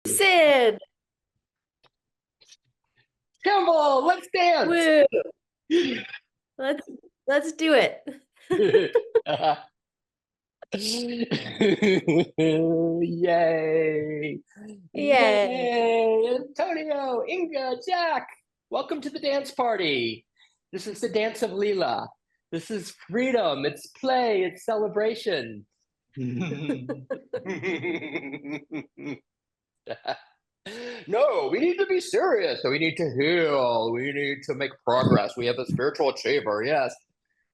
Sid, Campbell, let's dance. woo! Let's let's do it. Yay. Yay. Yay. Antonio, Inga, Jack, welcome to the dance party. This is the dance of Leela. This is freedom. It's play. It's celebration. No, we need to be serious. We need to heal. We need to make progress. We have a spiritual achiever. Yes.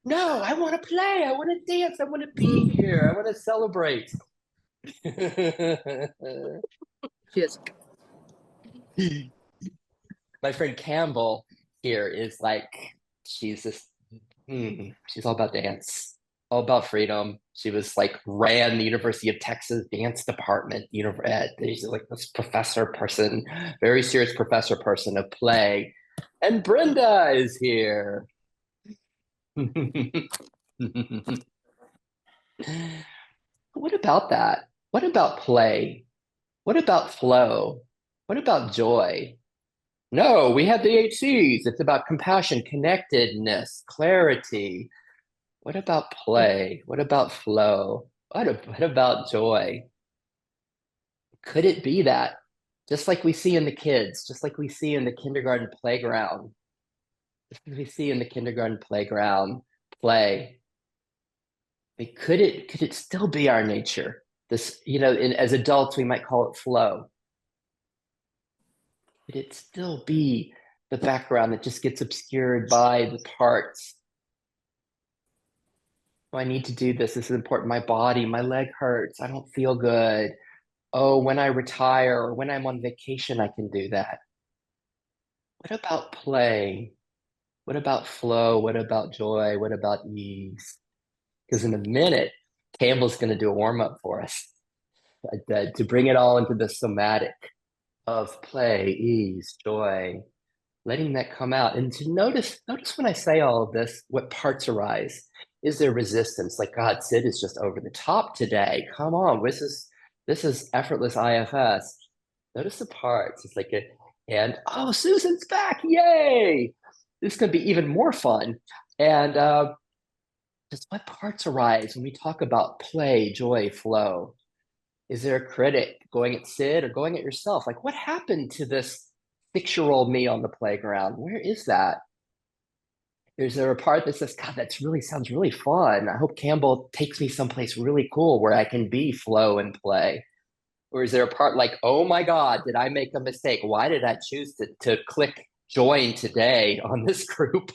No, I want to play. I want to dance. I want to be here. I want to celebrate. Yes. My friend Campbell here is like, she's just, she's all about dance, all about freedom. She was like, ran the University of Texas dance department. She's like this professor person, very serious professor person of play. And Brenda is here. What about that? What about play? What about flow? What about joy? No, we have the eight C's. It's about compassion, connectedness, clarity. What about play? What about flow? What about joy? Could it be that? Just like we see in the kids, just like we see in the kindergarten playground, just like we see in the kindergarten playground play. Could it still be our nature? This, as adults, we might call it flow. Could it still be the background that just gets obscured by the parts? Oh, I need to do this. This is important. My body, my leg hurts. I don't feel good. Oh, when I retire or when I'm on vacation, I can do that. What about play? What about flow? What about joy? What about ease? Because in a minute, Campbell's going to do a warm up for us to bring it all into the somatic of play, ease, joy, letting that come out. And to notice when I say all of this, what parts arise. Is there resistance? Like, God, Sid is just over the top today. Come on, this is effortless IFS. Notice the parts. It's like and oh, Susan's back. Yay. This is going to be even more fun. And just what parts arise when we talk about play, joy, flow? Is there a critic going at Sid or going at yourself? Like, what happened to this 6-year-old me on the playground? Where is that? Is there a part that says, God, that's really sounds really fun. I hope Campbell takes me someplace really cool where I can be flow and play? Or is there a part like, oh my God, did I make a mistake? Why did I choose to click join today on this group?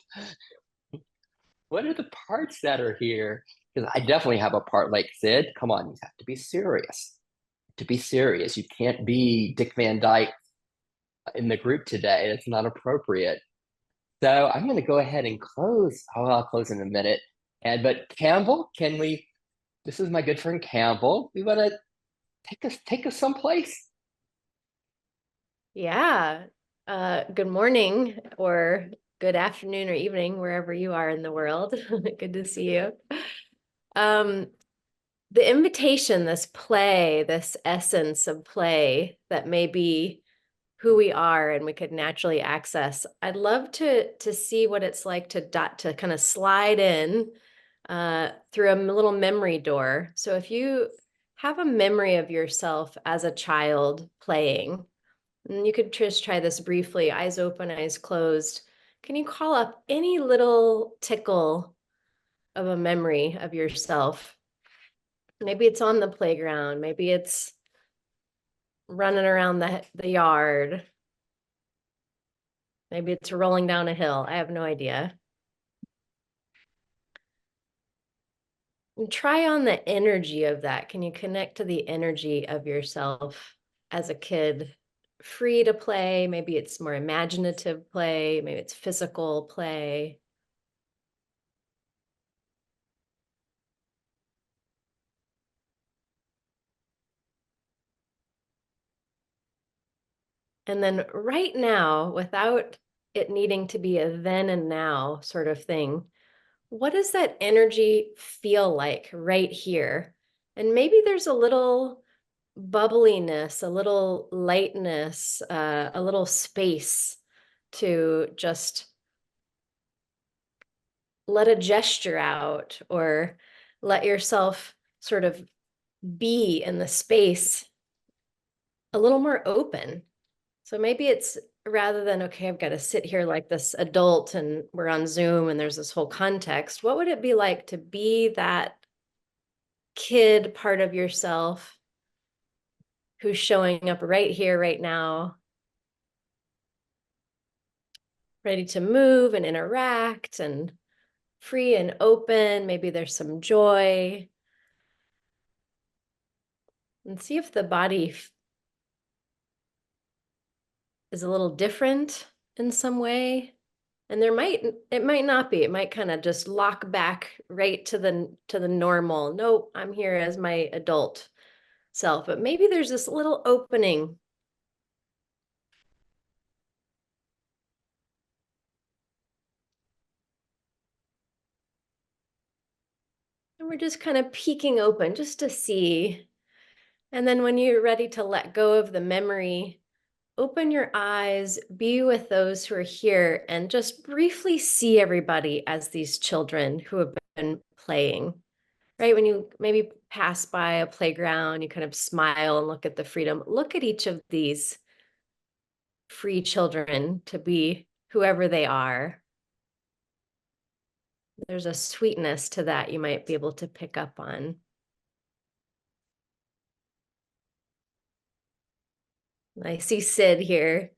What are the parts that are here? Because I definitely have a part like Sid. Come on, you have to be serious. To be serious, you can't be Dick Van Dyke in the group today. It's not appropriate. So I'm going to go ahead and close. Oh, I'll close in a minute. But Campbell, can we? This is my good friend Campbell. We want to take us someplace. Yeah. Good morning or good afternoon or evening, wherever you are in the world. Good to see you. Um, the invitation, this play, this essence of play that may be who we are and we could naturally access. I'd love to see what it's like to kind of slide in through a little memory door. So if you have a memory of yourself as a child playing, and you could just try this briefly, eyes open, eyes closed. Can you call up any little tickle of a memory of yourself? Maybe it's on the playground, maybe it's running around the yard. Maybe it's rolling down a hill. I have no idea. And try on the energy of that. Can you connect to the energy of yourself as a kid? Free to play. Maybe it's more imaginative play. Maybe it's physical play. And then right now, without it needing to be a then and now sort of thing, what does that energy feel like right here? And maybe there's a little bubbliness, a little lightness, a little space to just let a gesture out or let yourself sort of be in the space a little more open. So maybe it's rather than, okay, I've got to sit here like this adult and we're on Zoom and there's this whole context. What would it be like to be that kid part of yourself who's showing up right here, right now, ready to move and interact and free and open? Maybe there's some joy. And see if the body is a little different in some way. And it might not be. It might kind of just lock back right to the normal. Nope, I'm here as my adult self. But maybe there's this little opening. And we're just kind of peeking open just to see. And then when you're ready to let go of the memory, open your eyes, be with those who are here, and just briefly see everybody as these children who have been playing. Right? When you maybe pass by a playground, you kind of smile and look at the freedom. Look at each of these free children to be whoever they are. There's a sweetness to that you might be able to pick up on. I see Sid here.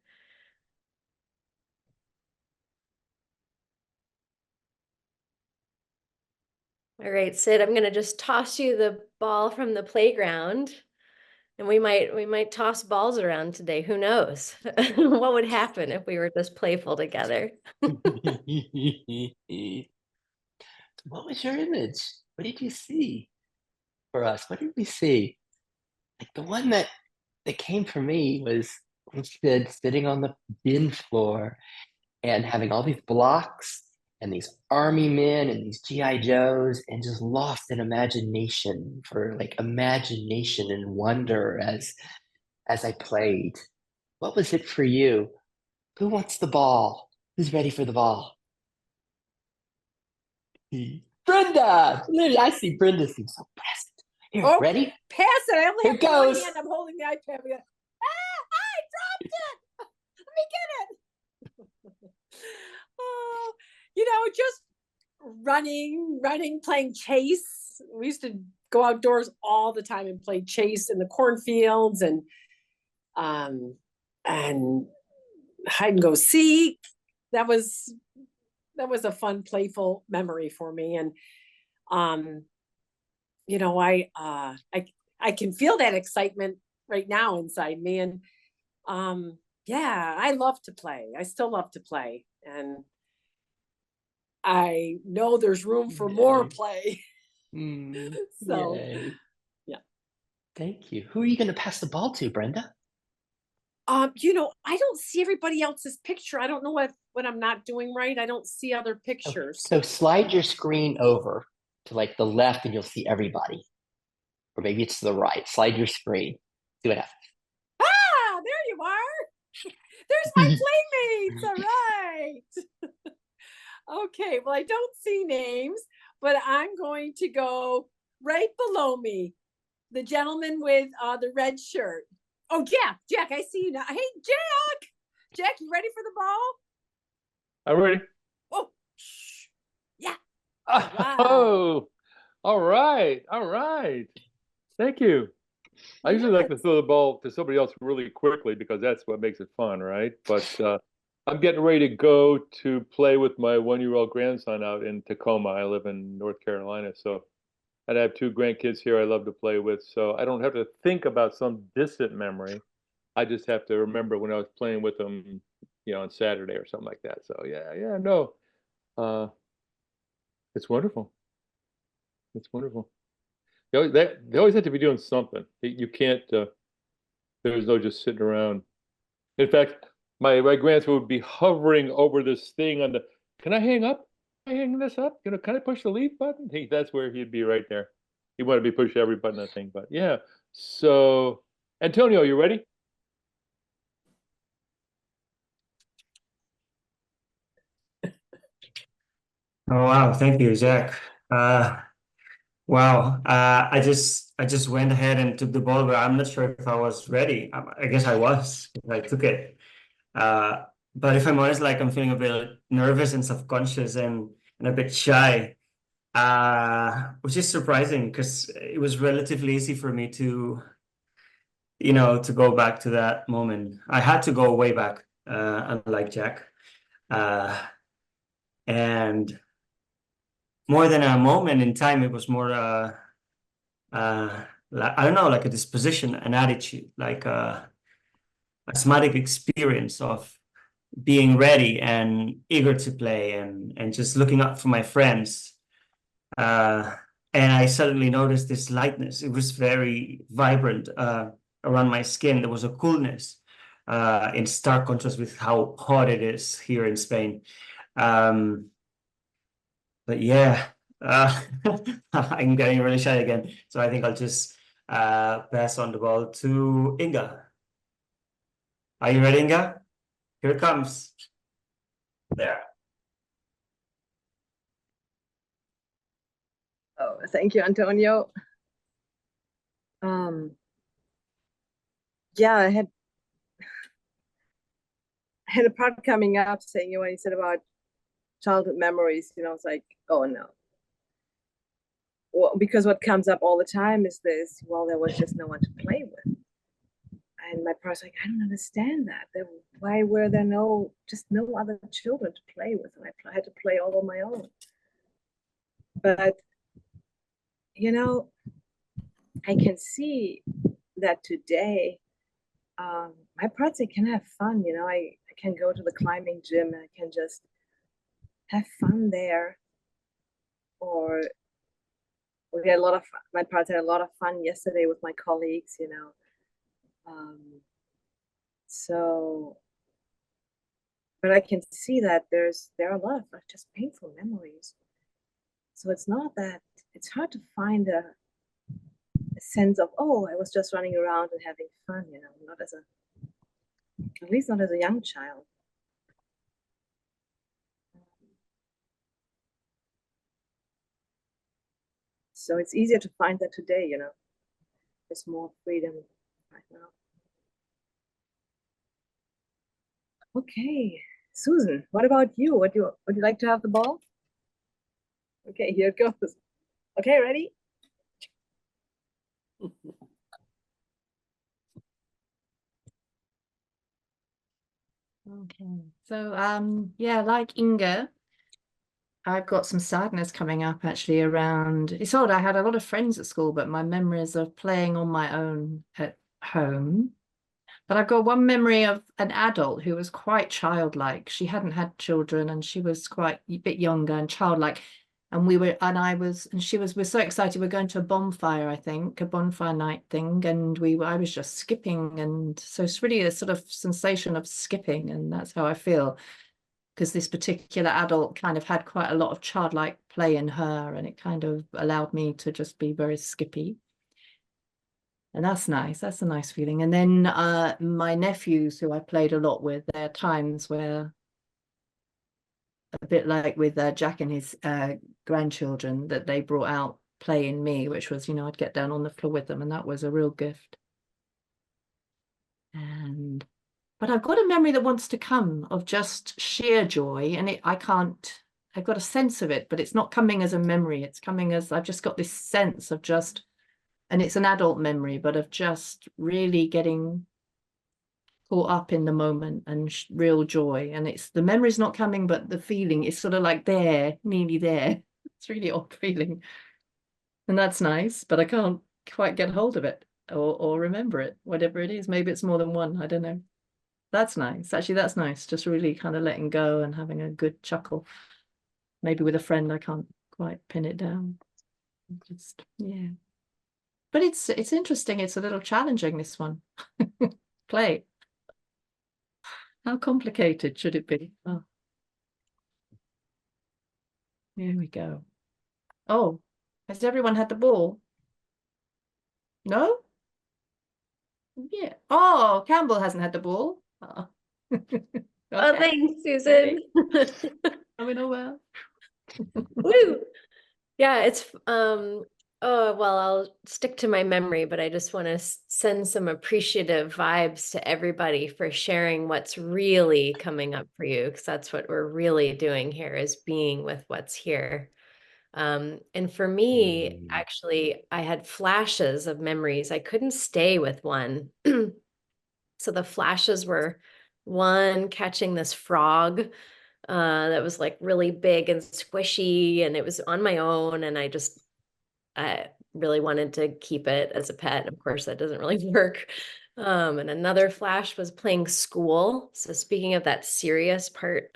All right, Sid, I'm going to just toss you the ball from the playground. And we might toss balls around today. Who knows? What would happen if we were just playful together? What was your image? What did you see for us? What did we see? Like the one that came for me was Sid sitting on the bin floor and having all these blocks and these army men and these GI Joes and just lost in imagination for like imagination and wonder as I played. What was it for you? Who wants the ball? Who's ready for the ball? Brenda! I see Brenda seems so pressed. Here, Oh, ready? pass it. I only Here have one goes. hand. I'm holding the iPad. I dropped it. Let me get it. Oh, just running, playing chase. We used to go outdoors all the time and play chase in the cornfields um and hide and go seek. That was a fun, playful memory for me. And um I can feel that excitement right now inside me. And yeah, I love to play. I still love to play. And I know there's room for more play. So Yay. yeah. Thank you. Who are you going to pass the ball to, Brenda? I don't see everybody else's picture. I don't know what I'm not doing right. I don't see other pictures. So slide your screen over to like the left and you'll see everybody. Or maybe it's to the right. Slide your screen. See what happens. Ah, there you are. There's my playmates. All right. Okay, well, I don't see names, but I'm going to go right below me. The gentleman with the red shirt. Oh, Jack, I see you now. Hey, Jack, you ready for the ball? I'm ready. Oh, shh. Yeah. Oh, all right. All right. Thank you. I usually like to throw the ball to somebody else really quickly because that's what makes it fun, right? But I'm getting ready to go to play with my 1-year-old grandson out in Tacoma. I live in North Carolina, so and I have two grandkids here I love to play with. So I don't have to think about some distant memory. I just have to remember when I was playing with them, on Saturday or something like that. So yeah, no. Uh, it's wonderful. It's wonderful. They always have to be doing something. You can't. There's no just sitting around. In fact, my grandson would be hovering over this thing on the. Can I hang up? Can I hang this up? Can I push the leave button? That's where he'd be right there. He wanted to be pushing every button, I think. But yeah. So Antonio, you ready? Oh wow, thank you, Jack. Wow, I just went ahead and took the ball, but I'm not sure if I was ready. I guess I was. I took it. Uh, but if I'm honest, like I'm feeling a bit nervous and self-conscious and a bit shy, which is surprising because it was relatively easy for me to, to go back to that moment. I had to go way back, unlike Jack. Uh, and more than a moment in time, it was more like, I don't know, like a disposition, an attitude, like a somatic experience of being ready and eager to play and just looking up for my friends. Uh, and I suddenly noticed this lightness. It was very vibrant around my skin. There was a coolness in stark contrast with how hot it is here in Spain. Um, but yeah, uh, I'm getting really shy again. So I think I'll just pass on the ball to Inga. Are you ready, Inga? Here it comes. There. Oh, thank you, Antonio. Yeah, I had a part coming up saying, when you said about childhood memories, it's like, oh no. Well, because what comes up all the time is this, well, there was just no one to play with. And my parents like, I don't understand that. Why were there just no other children to play with? And I had to play all on my own. But, I can see that today, my parents, I can have fun. I can go to the climbing gym and I can just have fun there. Or my parents had a lot of fun yesterday with my colleagues, so, but I can see that there are a lot of just painful memories. So it's hard to find a sense of, oh, I was just running around and having fun, at least not as a young child. So it's easier to find that today, there's more freedom right now. Okay, Susan, what about you? Would you like to have the ball? Okay, here it goes. Okay, ready? Okay. So, yeah, like Inga, I've got some sadness coming up actually around. It's odd, I had a lot of friends at school, but my memories of playing on my own at home. But I've got one memory of an adult who was quite childlike. She hadn't had children and she was quite a bit younger and childlike. And we're so excited. We're going to a bonfire, I think, a bonfire night thing. And I was just skipping. And so it's really a sort of sensation of skipping. And that's how I feel. Because this particular adult kind of had quite a lot of childlike play in her. And it kind of allowed me to just be very skippy. And that's nice. That's a nice feeling. And then my nephews, who I played a lot with, there are times where, a bit like with Jack and his grandchildren, that they brought out play in me, which was, I'd get down on the floor with them, and that was a real gift. But I've got a memory that wants to come of just sheer joy, and I've got a sense of it, but it's not coming as a memory. It's coming as, I've just got this sense of just, and it's an adult memory, but of just really getting caught up in the moment and real joy. And it's the memory's not coming, but the feeling is sort of like there, nearly there. It's really odd feeling. And that's nice, but I can't quite get hold of it or remember it, whatever it is. Maybe it's more than one. I don't know. That's nice. Actually, that's nice. Just really kind of letting go and having a good chuckle. Maybe with a friend, I can't quite pin it down. Just, yeah. But it's interesting. It's a little challenging, this one. Play. How complicated should it be? Oh, here we go. Oh, has everyone had the ball? No? Yeah. Oh, Campbell hasn't had the ball. Oh. Oh, Okay. thanks, Susan. Coming over. Woo. Yeah, it's oh well, I'll stick to my memory, but I just want to send some appreciative vibes to everybody for sharing what's really coming up for you, because that's what we're really doing here, is being with what's here. And for me, actually, I had flashes of memories. I couldn't stay with one. So the flashes were one catching this frog that was like really big and squishy, and it was on my own, and I really wanted to keep it as a pet. Of course, that doesn't really work. And another flash was playing school. So speaking of that serious part,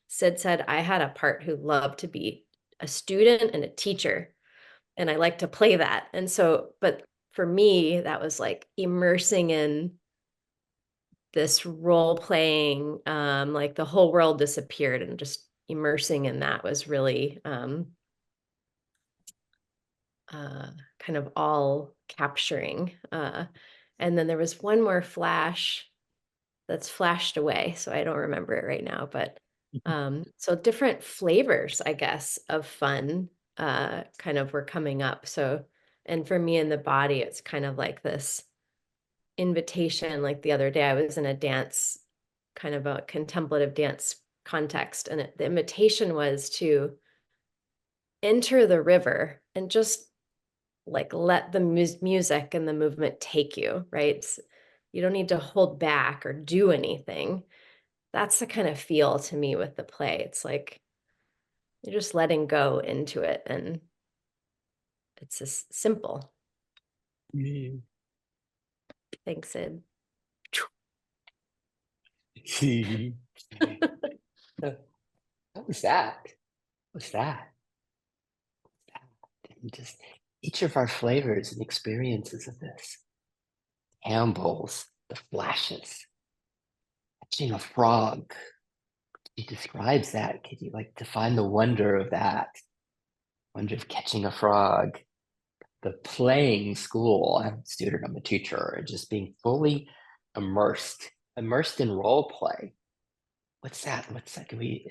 Sid said I had a part who loved to be a student and a teacher, and I like to play that. And so, but for me, that was like immersing in this role playing, like the whole world disappeared, and just immersing in that was really kind of all capturing. And then there was one more flash that's flashed away, so I don't remember it right now, but so different flavors, I guess, of fun kind of were coming up. So, and for me in the body, it's kind of like this invitation. Like the other day, I was in a dance, kind of a contemplative dance context, and the invitation was to enter the river and just like let the music and the movement take you, right? You don't need to hold back or do anything. That's the kind of feel to me with the play. It's like you're just letting go into it, and it's just simple. Thanks, Sid. What was that? What was that? And just each of our flavors and experiences of this. Campbell's, the flashes, catching a frog. He describes that. Could you like define the wonder of that? Wonder of catching a frog. The playing school. I'm a student, I'm a teacher, and just being fully immersed in role play. What's that? What's that? Can we,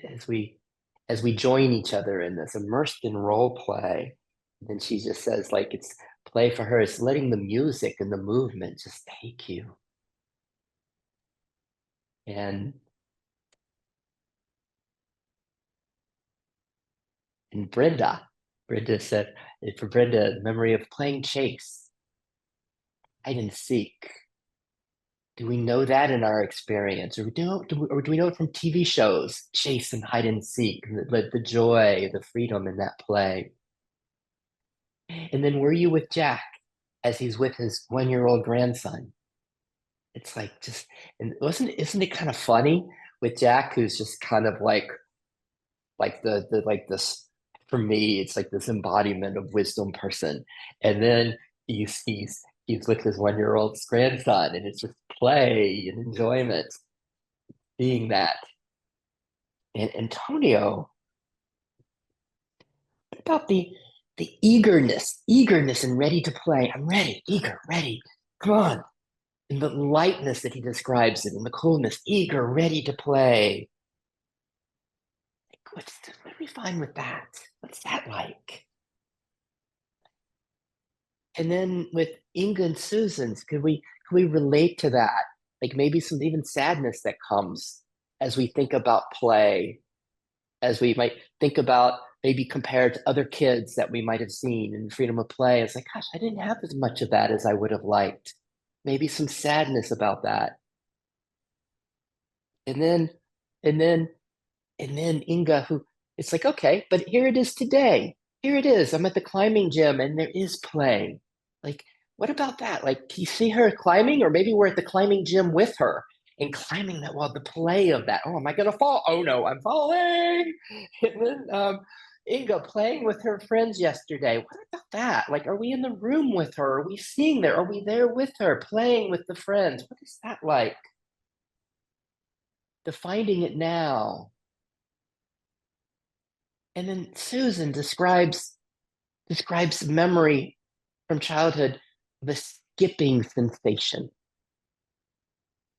as we join each other in this, immersed in role play, then she just says, like, it's play for her. It's letting the music and the movement just take you. And Brenda said, for Brenda, memory of playing chase, hide and seek. Do we know that in our experience, or do we know it from TV shows, chase and hide and seek, the joy, the freedom in that play? And then were you with Jack as he's with his 1-year-old grandson? It's like just, and isn't it kind of funny with Jack, who's just kind of like the like this, for me, it's like this embodiment of wisdom person. And then he's with his 1-year-old grandson, and it's just play and enjoyment being that. And Antonio, what about the eagerness and ready to play? I'm ready, eager, ready. Come on. And the lightness that he describes it, and the coolness, eager, ready to play. What do we find with that? What's that like? And then with Inga and Susan's, can we relate to that? Like maybe some even sadness that comes as we think about play, as we might think about maybe compared to other kids that we might have seen in freedom of play. It's like, gosh, I didn't have as much of that as I would have liked. Maybe some sadness about that. And then, and then, and then Inga, who it's like, okay, but here it is today. Here it is. I'm at the climbing gym and there is play. Like, what about that? Like, can you see her climbing? Or maybe we're at the climbing gym with her and climbing that, well, the play of that. Oh, am I gonna fall? Oh no, I'm falling. And then Inga playing with her friends yesterday. What about that? Like, are we in the room with her? Are we seeing there? Are we there with her, playing with the friends? What is that like? Defining it now. And then Susan describes memory from childhood, the skipping sensation.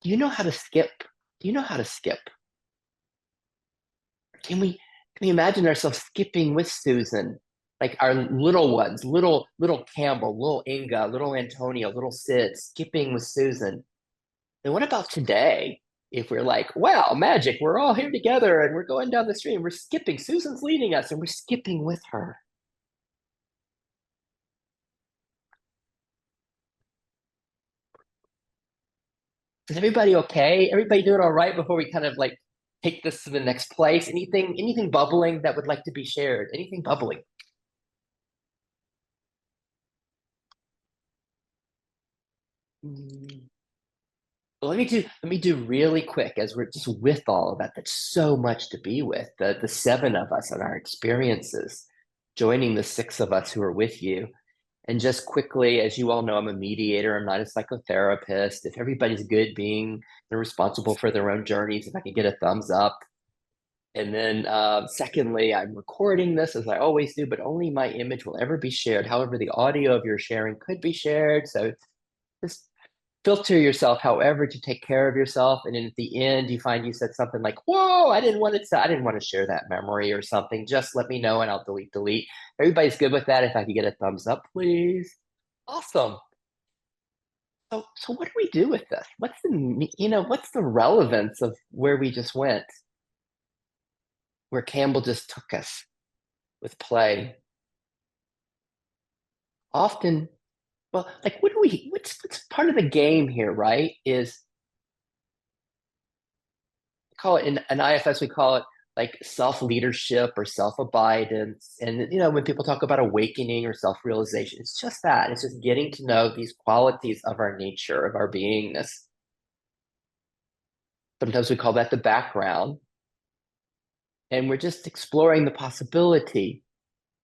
Do you know how to skip? Do you know how to skip? Can we imagine ourselves skipping with Susan? Like our little ones, little Campbell, little Inga, little Antonia, little Sid, skipping with Susan. And what about today? If we're like, wow, magic, we're all here together and we're going down the street and we're skipping. Susan's leading us and we're skipping with her. Is everybody okay? Everybody doing all right before we kind of like take this to the next place? Anything bubbling that would like to be shared? Anything bubbling? Well, let me do really quick as we're just with all of that. That's so much to be with. The seven of us and our experiences, joining the six of us who are with you. And just quickly, as you all know, I'm a mediator. I'm not a psychotherapist. If everybody's good being they're responsible for their own journeys, if I can get a thumbs up. And then secondly, I'm recording this as I always do, but only my image will ever be shared. However, the audio of your sharing could be shared. So just filter yourself however to take care of yourself. And then at the end, you find you said something like, whoa, I didn't want to share that memory or something. Just let me know and I'll delete. Everybody's good with that. If I could get a thumbs up, please. Awesome. So what do we do with this? What's the relevance of where we just went? Where Campbell just took us with play. Often, well, like what's part of the game here, right? Is call it in an IFS, we call it like self-leadership or self-abidance. And when people talk about awakening or self-realization, it's just that. It's just getting to know these qualities of our nature, of our beingness. Sometimes we call that the background. And we're just exploring the possibility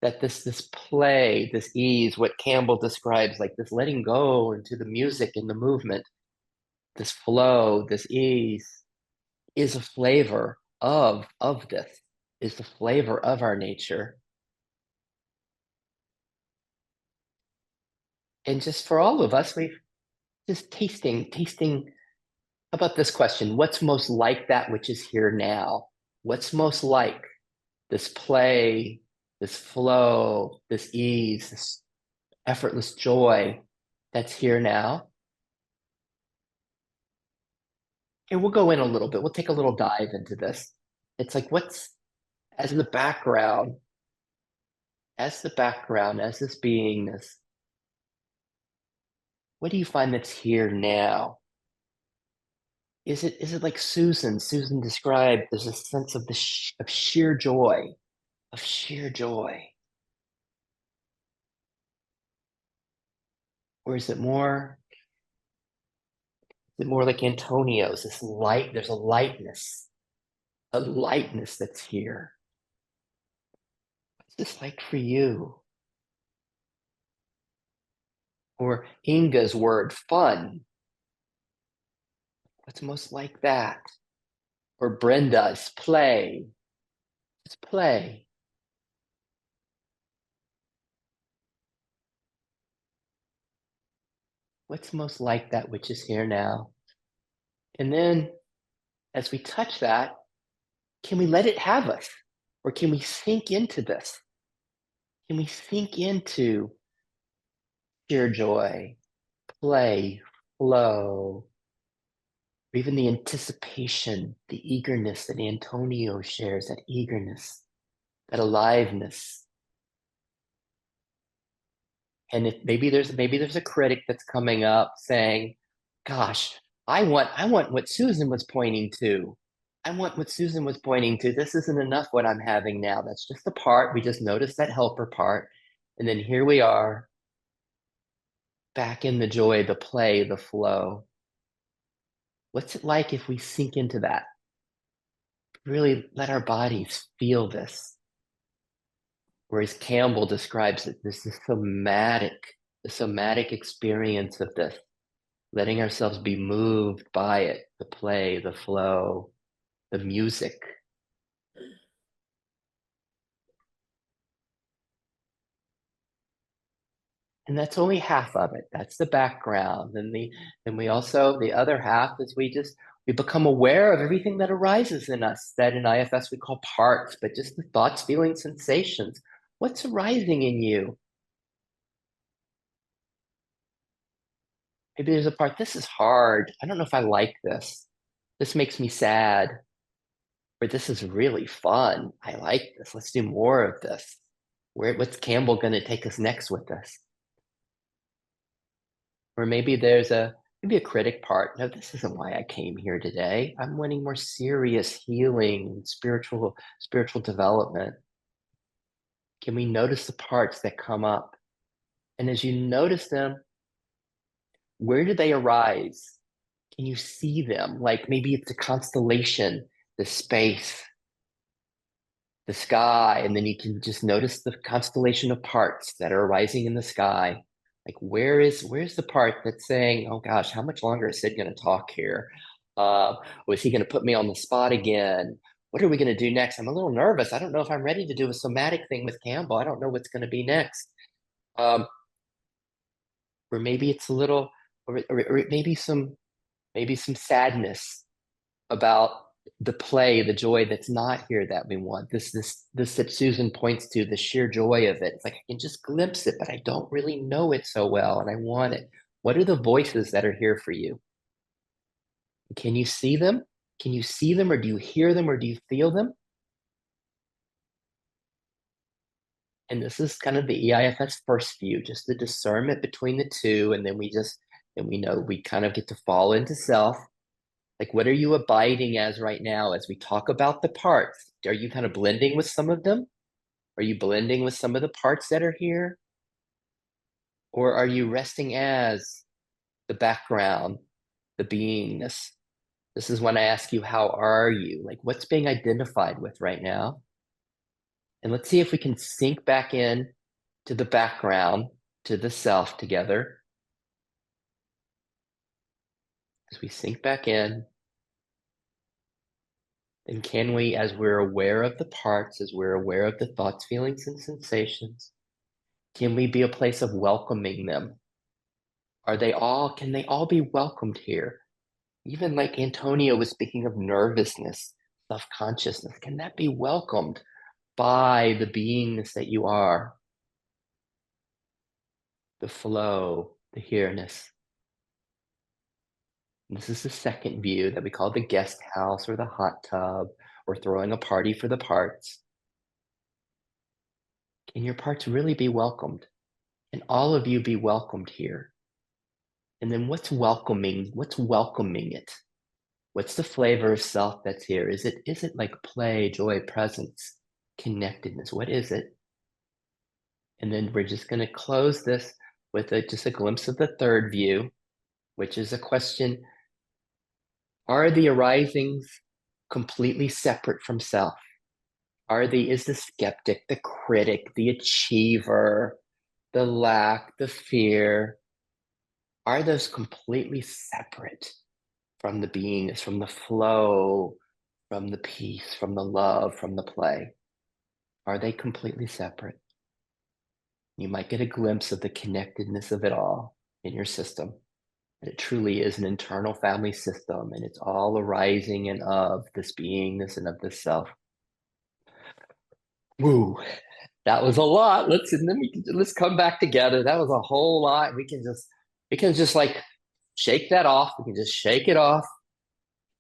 that this play, this ease, what Campbell describes, like this letting go into the music and the movement, this flow, this ease, is a flavor of this, is the flavor of our nature. And just for all of us, we've just tasting. How about this question? What's most like that which is here now? What's most like this play, this flow, this ease, this effortless joy that's here now? And we'll go in a little bit. We'll take a little dive into this. It's like what's as the background, as this beingness, what do you find that's here now? Is it like Susan described? There's a sense of of sheer joy, of sheer joy. Or is it more like Antonio's, this light, there's a lightness that's here. What's this like for you? Or Inga's word, fun. What's most like that? Or Brenda's, play. Just play. What's most like that which is here now? And then as we touch that, can we let it have us? Or can we sink into this? Can we sink into sheer joy, play, flow, or even the anticipation, the eagerness that Antonio shares, that eagerness, that aliveness? And if maybe there's a critic that's coming up saying, gosh, I want what Susan was pointing to. I want what Susan was pointing to. This isn't enough what I'm having now. That's just the part. We just noticed that helper part. And then here we are, back in the joy, the play, the flow. What's it like if we sink into that? Really let our bodies feel this. Whereas Campbell describes it, this is the somatic experience of this, letting ourselves be moved by it, the play, the flow, the music. And that's only half of it. That's the background. Then we also, the other half is we become aware of everything that arises in us, that in IFS we call parts, but just the thoughts, feelings, sensations. What's arising in you? Maybe there's a part, this is hard. I don't know if I like this. This makes me sad. Or this is really fun. I like this. Let's do more of this. What's Campbell going to take us next with this? Or maybe there's maybe a critic part. No, this isn't why I came here today. I'm wanting more serious healing and spiritual development. Can we notice the parts that come up? And as you notice them, where do they arise? Can you see them? Like maybe it's a constellation, the space, the sky, and then you can just notice the constellation of parts that are arising in the sky. Like where's the part that's saying, oh gosh, how much longer is Sid going to talk here? Was he going to put me on the spot again? What are we going to do next? I'm a little nervous. I don't know if I'm ready to do a somatic thing with Campbell. I don't know what's going to be next. Or maybe it's a little, or maybe some sadness about the play, the joy that's not here that we want. This that Susan points to, the sheer joy of it. It's like I can just glimpse it, but I don't really know it so well, and I want it. What are the voices that are here for you? Can you see them? Can you see them, or do you hear them, or do you feel them? And this is kind of the EIFS first view, just the discernment between the two, and then we know we kind of get to fall into self. Like, what are you abiding as right now as we talk about the parts? Are you kind of blending with some of them? Are you blending with some of the parts that are here? Or are you resting as the background, the beingness? This is when I ask you, how are you? Like, what's being identified with right now? And let's see if we can sink back in to the background, to the self together. As we sink back in, then can we, as we're aware of the parts, as we're aware of the thoughts, feelings, and sensations, can we be a place of welcoming them? Can they all be welcomed here? Even like Antonio was speaking of nervousness, self-consciousness, can that be welcomed by the beingness that you are? The flow, the here-ness. This is the second view that we call the guest house or the hot tub or throwing a party for the parts. Can your parts really be welcomed? Can all of you be welcomed here? And then what's welcoming it? What's the flavor of self that's here? Is it like play, joy, presence, connectedness? What is it? And then we're just going to close this with just a glimpse of the third view, which is a question: are the arisings completely separate from self? Is the skeptic, the critic, the achiever, the lack, the fear, are those completely separate from the beingness, from the flow, from the peace, from the love, from the play? Are they completely separate? You might get a glimpse of the connectedness of it all in your system. That it truly is an internal family system, and it's all arising and of this beingness and of this self. Woo, that was a lot. Let's come back together. That was a whole lot. We can just like shake that off. We can just shake it off,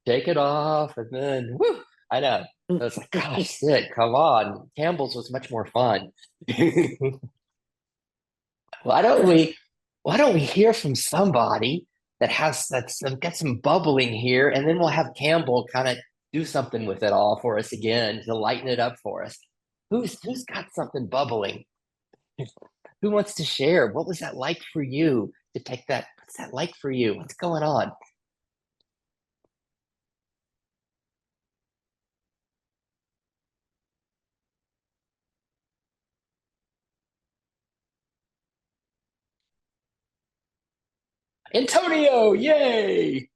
and then woo. I know. I was like, gosh, Sid, come on. Campbell's was much more fun. Why don't we hear from somebody that's got some bubbling here, and then we'll have Campbell kind of do something with it all for us again to lighten it up for us. Who's got something bubbling? Who wants to share? What was that like for you to take that? What's that like for you? What's going on? Antonio, yay!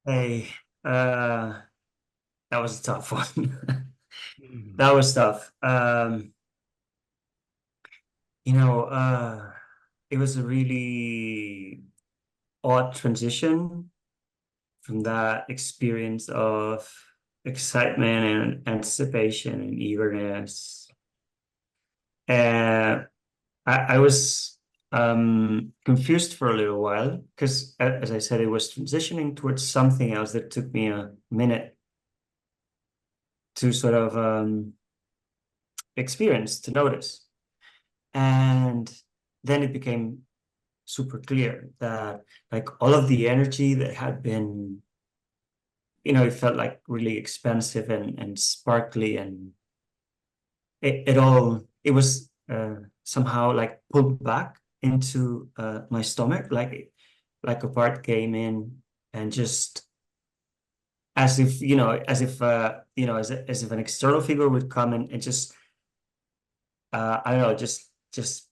Hey, that was a tough one. That was tough. You know, it was a really odd transition from that experience of excitement and anticipation and eagerness. And I was confused for a little while because, as I said, it was transitioning towards something else that took me a minute to sort of experience, to notice. And then it became super clear that like all of the energy that had been, it felt like really expansive and sparkly, and it was somehow like pulled back into my stomach, like a part came in and just as if as if an external figure would come in and just I don't know, just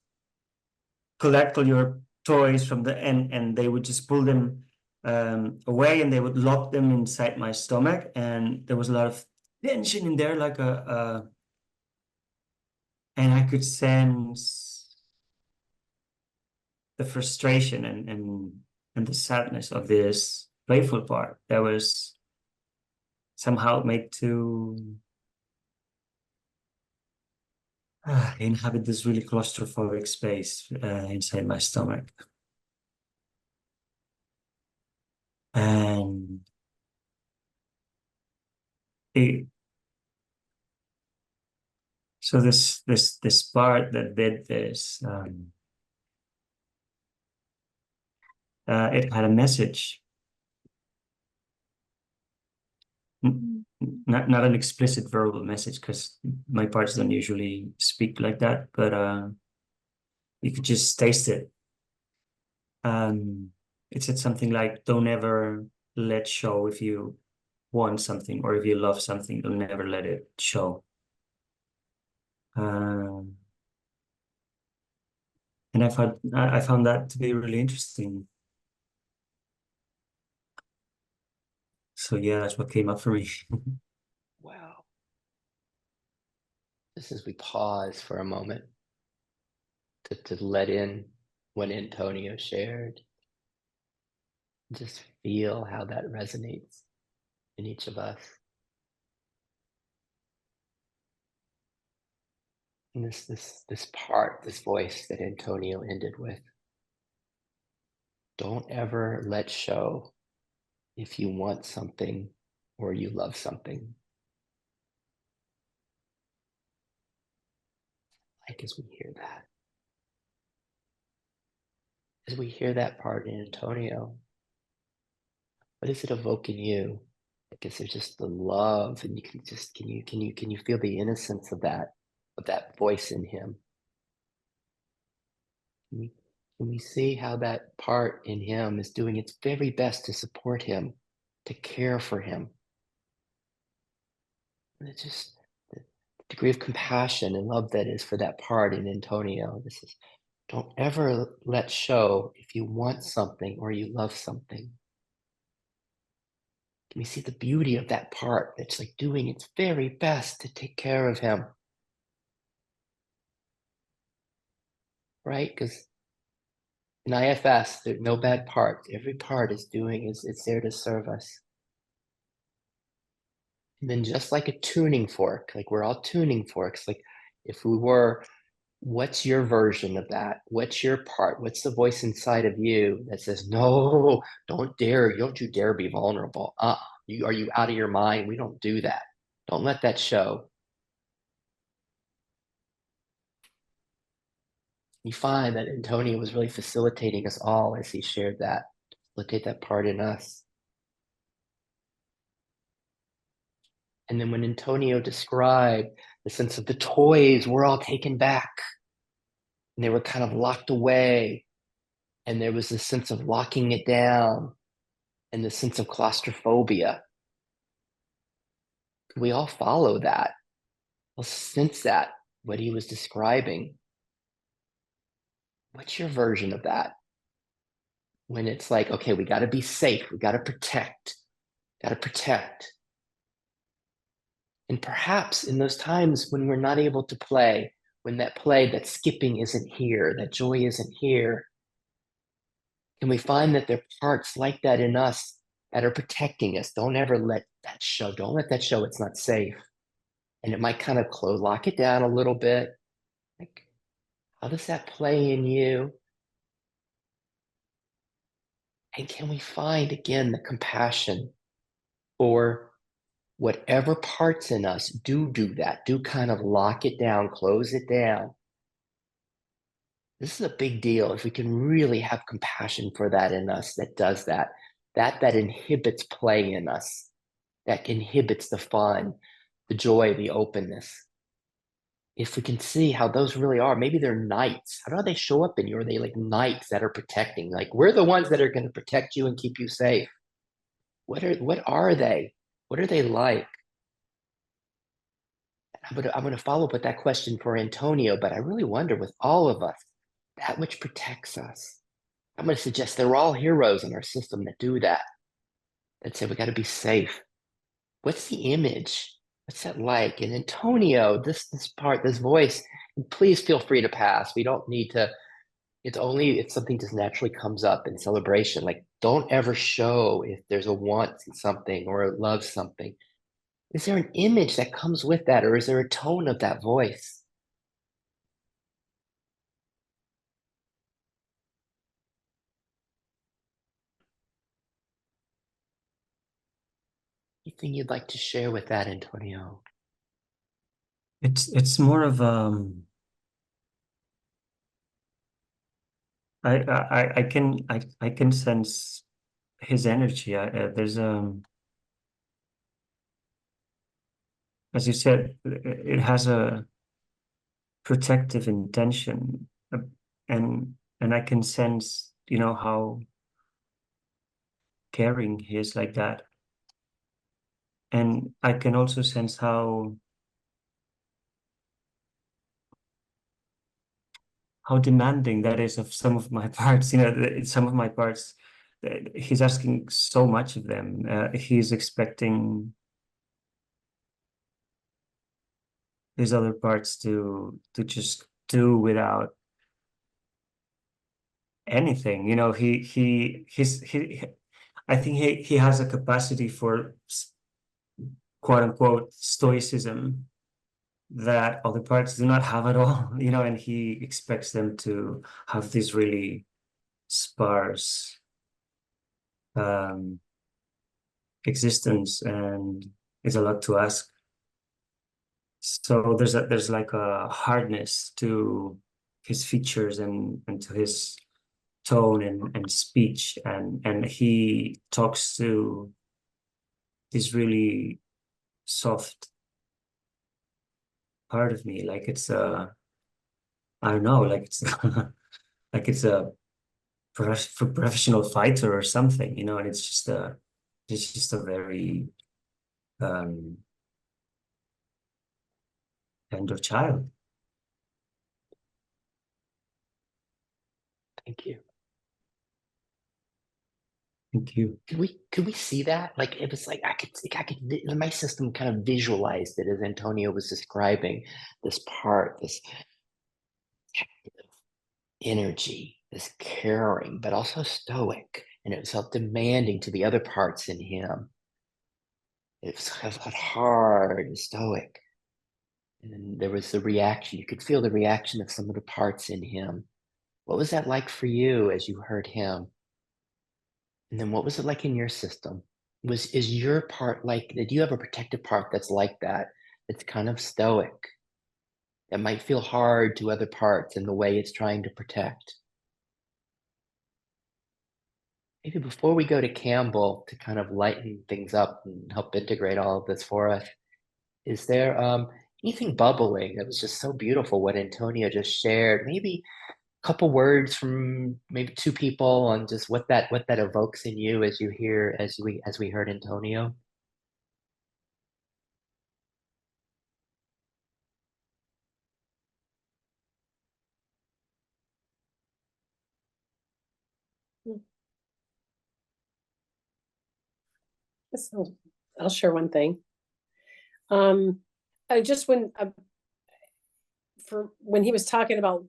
collect all your toys from the end, and they would just pull them away, and they would lock them inside my stomach, and there was a lot of tension in there, like and I could sense the frustration and the sadness of this playful part that was somehow made to inhabit this really claustrophobic space inside my stomach. And so this part that did this, it had a message, not an explicit verbal message, because my parts don't usually speak like that, but you could just taste it. It said something like, "Don't ever let show if you want something, or if you love something, don't never let it show." And I found that to be really interesting. So yeah, that's what came up for me. Wow. Just as we pause for a moment to let in what Antonio shared, just feel how that resonates in each of us. And this part, this voice that Antonio ended with. Don't ever let show if you want something or you love something. Like as we hear that. As we hear that part in Antonio, what does it evoke in you? Like, is there just the love, and you can just can you feel the innocence of that voice in him? Can we see how that part in him is doing its very best to support him, to care for him? And it's just the degree of compassion and love that is for that part in Antonio. This is, don't ever let show if you want something or you love something. Can we see the beauty of that part that's like doing its very best to take care of him? Right? Because in IFS, there's no bad part. Every part is doing, it's there to serve us. And then just like a tuning fork, like we're all tuning forks, like if we were, what's your version of that? What's your part? What's the voice inside of you that says, no, don't you dare be vulnerable. Are you out of your mind? We don't do that. Don't let that show. You find that Antonio was really facilitating us all as he shared that, facilitate that part in us. And then when Antonio described the sense of the toys were all taken back and they were kind of locked away, and there was this sense of locking it down and the sense of claustrophobia. We all follow that. We'll sense that, what he was describing. What's your version of that? When it's like, okay, we got to be safe. We got to protect. And perhaps in those times when we're not able to play, when that skipping isn't here, that joy isn't here, Can we find that there are parts like that in us that are protecting us? Don't ever let that show. Don't let that show it's not safe. And it might kind of lock it down a little bit. Like, how does that play in you? And can we find again the compassion for whatever parts in us do that, do kind of lock it down, close it down? This is a big deal. If we can really have compassion for that in us, that does that, that inhibits play in us, that inhibits the fun, the joy, the openness. If we can see how those really are, maybe they're knights. How do they show up in you? Are they like knights that are protecting? Like, we're the ones that are going to protect you and keep you safe. What are they? What are they like? I'm gonna follow up with that question for Antonio, but I really wonder with all of us, that which protects us. I'm gonna suggest they're all heroes in our system that do that. That say we got to be safe. What's the image? What's that like? And Antonio, this part, this voice, please feel free to pass. We don't need to. It's only if something just naturally comes up in celebration. Like, don't ever show if there's a want in something or a love something. Is there an image that comes with that, or is there a tone of that voice? Anything you'd like to share with that, Antonio? It's more of I can sense his energy. There's as you said, it has a protective intention, and I can sense, you know, how caring he is like that, and I can also sense how demanding that is of some of my parts. You know, some of my parts, he's asking so much of them. He's expecting these other parts to just do without anything. You know, he I think he has a capacity for quote unquote stoicism that other parts do not have at all, you know, and he expects them to have this really sparse existence, and it's a lot to ask. So there's like a hardness to his features and to his tone and speech, and he talks to this really soft part of me, like it's a, I don't know, like it's like it's a professional fighter or something, you know, and it's just a very um kind of child. Thank you. Thank you. Could we see that? Like, it was like my system kind of visualized it as Antonio was describing this part, this energy, this caring, but also stoic, and it felt demanding to the other parts in him. It was kind of hard and stoic. And then there was the reaction. You could feel the reaction of some of the parts in him. What was that like for you as you heard him? And then what was it like in your system? Is your part like, do you have a protective part that's like that? It's kind of stoic. That might feel hard to other parts in the way it's trying to protect. Maybe before we go to Campbell to kind of lighten things up and help integrate all of this for us, is there anything bubbling that was just so beautiful what Antonio just shared? Maybe a couple words from maybe two people on just what that evokes in you as you hear as we heard Antonio. So I'll share one thing. I just for when he was talking about,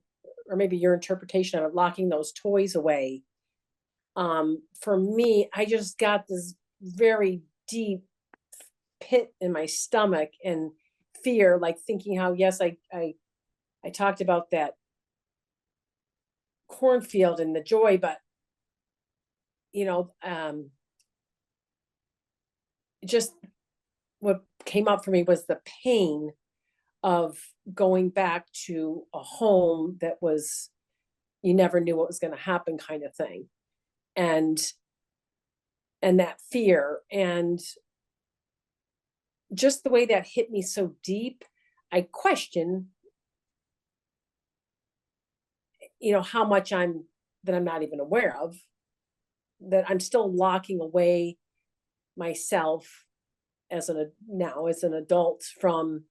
or maybe your interpretation of locking those toys away, For me, I just got this very deep pit in my stomach and fear, like thinking how, yes, I talked about that cornfield and the joy, but just what came up for me was the pain of going back to a home that was, you never knew what was going to happen kind of thing. And that fear, and just the way that hit me so deep, I question, how much I'm not even aware of, that I'm still locking away myself as an adult from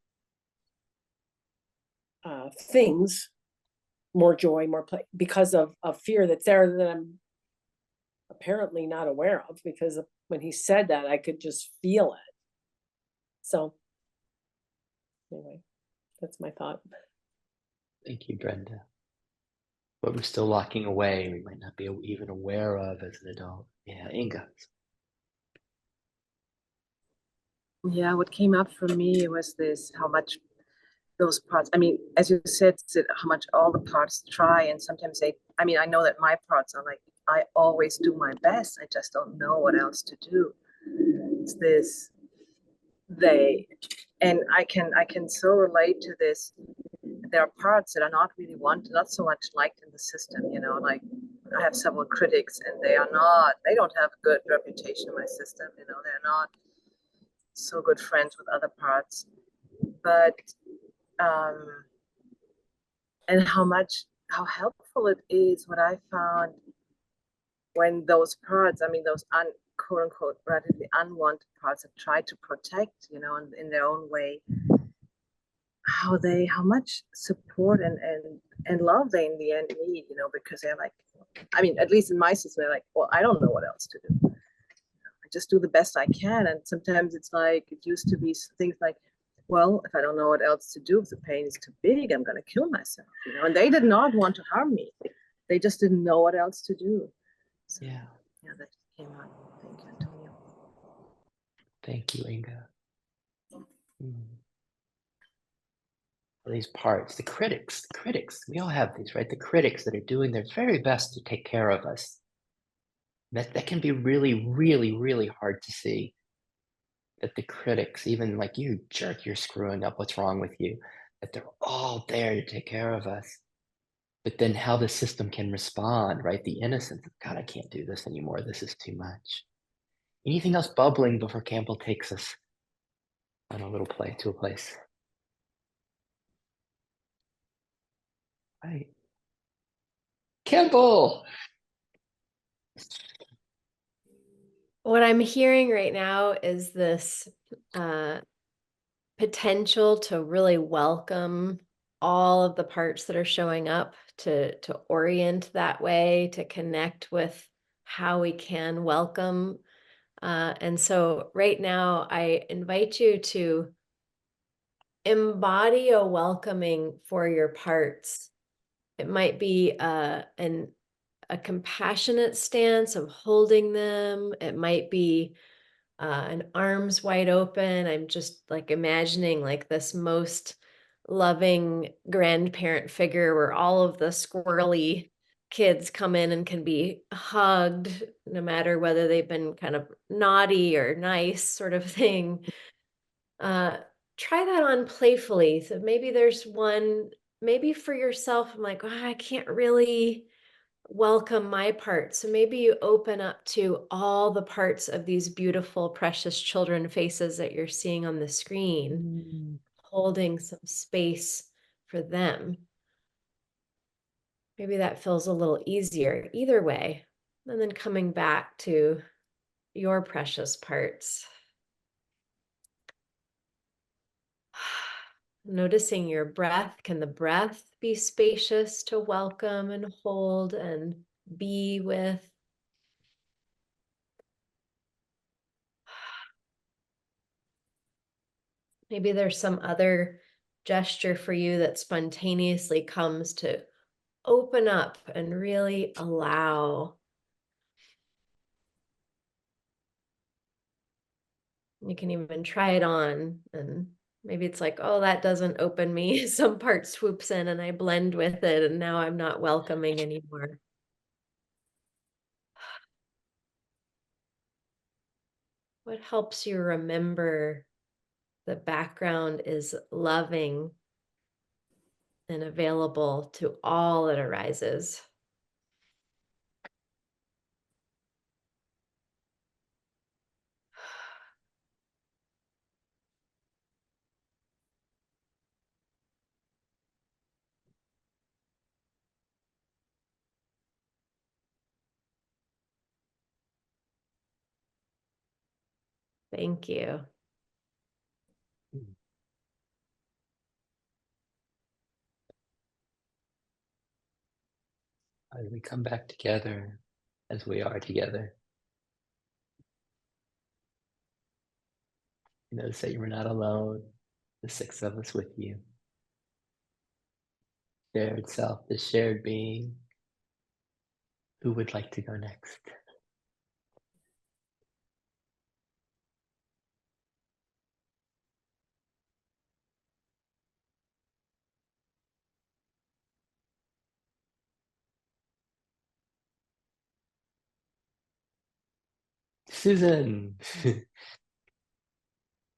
things, more joy, more play, because of fear that's there that I'm apparently not aware of, because when he said that, I could just feel it. So anyway, that's my thought. Thank you, Brenda. But we're still locking away, we might not be even aware of as an adult. Yeah, Inga. Yeah, what came up for me was this, how much those parts, I mean, as you said, how much all the parts try, and sometimes I know that my parts are like, I always do my best, I just don't know what else to do. It's this, and I can so relate to this. There are parts that are not really wanted, not so much liked in the system, like I have several critics, and they don't have a good reputation in my system, they're not so good friends with other parts. But and how helpful it is, what I found, when those parts, those quote unquote relatively unwanted parts that try to protect, in their own way, how much support and love they in the end need, because they're like, at least in my system, they're like, well, I don't know what else to do. I just do the best I can. And sometimes it's like, it used to be things like, well, if I don't know what else to do, if the pain is too big, I'm going to kill myself, and they did not want to harm me. They just didn't know what else to do. So, Yeah. Yeah, that came out. Thank you, Antonio. Thank you, Inga. These parts, the critics, we all have these, right? The critics that are doing their very best to take care of us. That can be really, really, really hard to see. That the critics, even like, you jerk, you're screwing up, what's wrong with you? That they're all there to take care of us. But then how the system can respond, right? The innocence of, God, I can't do this anymore. This is too much. Anything else bubbling before Campbell takes us on a little play to a place? Right. Campbell! What I'm hearing right now is this potential to really welcome all of the parts that are showing up, to orient that way, to connect with how we can welcome. And so right now, I invite you to embody a welcoming for your parts. It might be a compassionate stance of holding them. It might be an arms wide open. I'm just like imagining like this most loving grandparent figure where all of the squirrely kids come in and can be hugged, no matter whether they've been kind of naughty or nice, sort of thing. Try that on playfully. So maybe there's one, maybe for yourself, I'm like, I can't really welcome my part. So maybe you open up to all the parts of these beautiful, precious children faces that you're seeing on the screen, holding some space for them. Maybe that feels a little easier either way. And then coming back to your precious parts. Noticing your breath. Can the breath be spacious to welcome and hold and be with? Maybe there's some other gesture for you that spontaneously comes to open up and really allow. You can even try it on, and maybe it's like, oh, that doesn't open me. Some part swoops in and I blend with it, and now I'm not welcoming anymore. What helps you remember the background is loving and available to all that arises? Thank you. As we come back together, as we are together, notice that you're not alone, the six of us with you. Shared self, the shared being. Who would like to go next? Susan.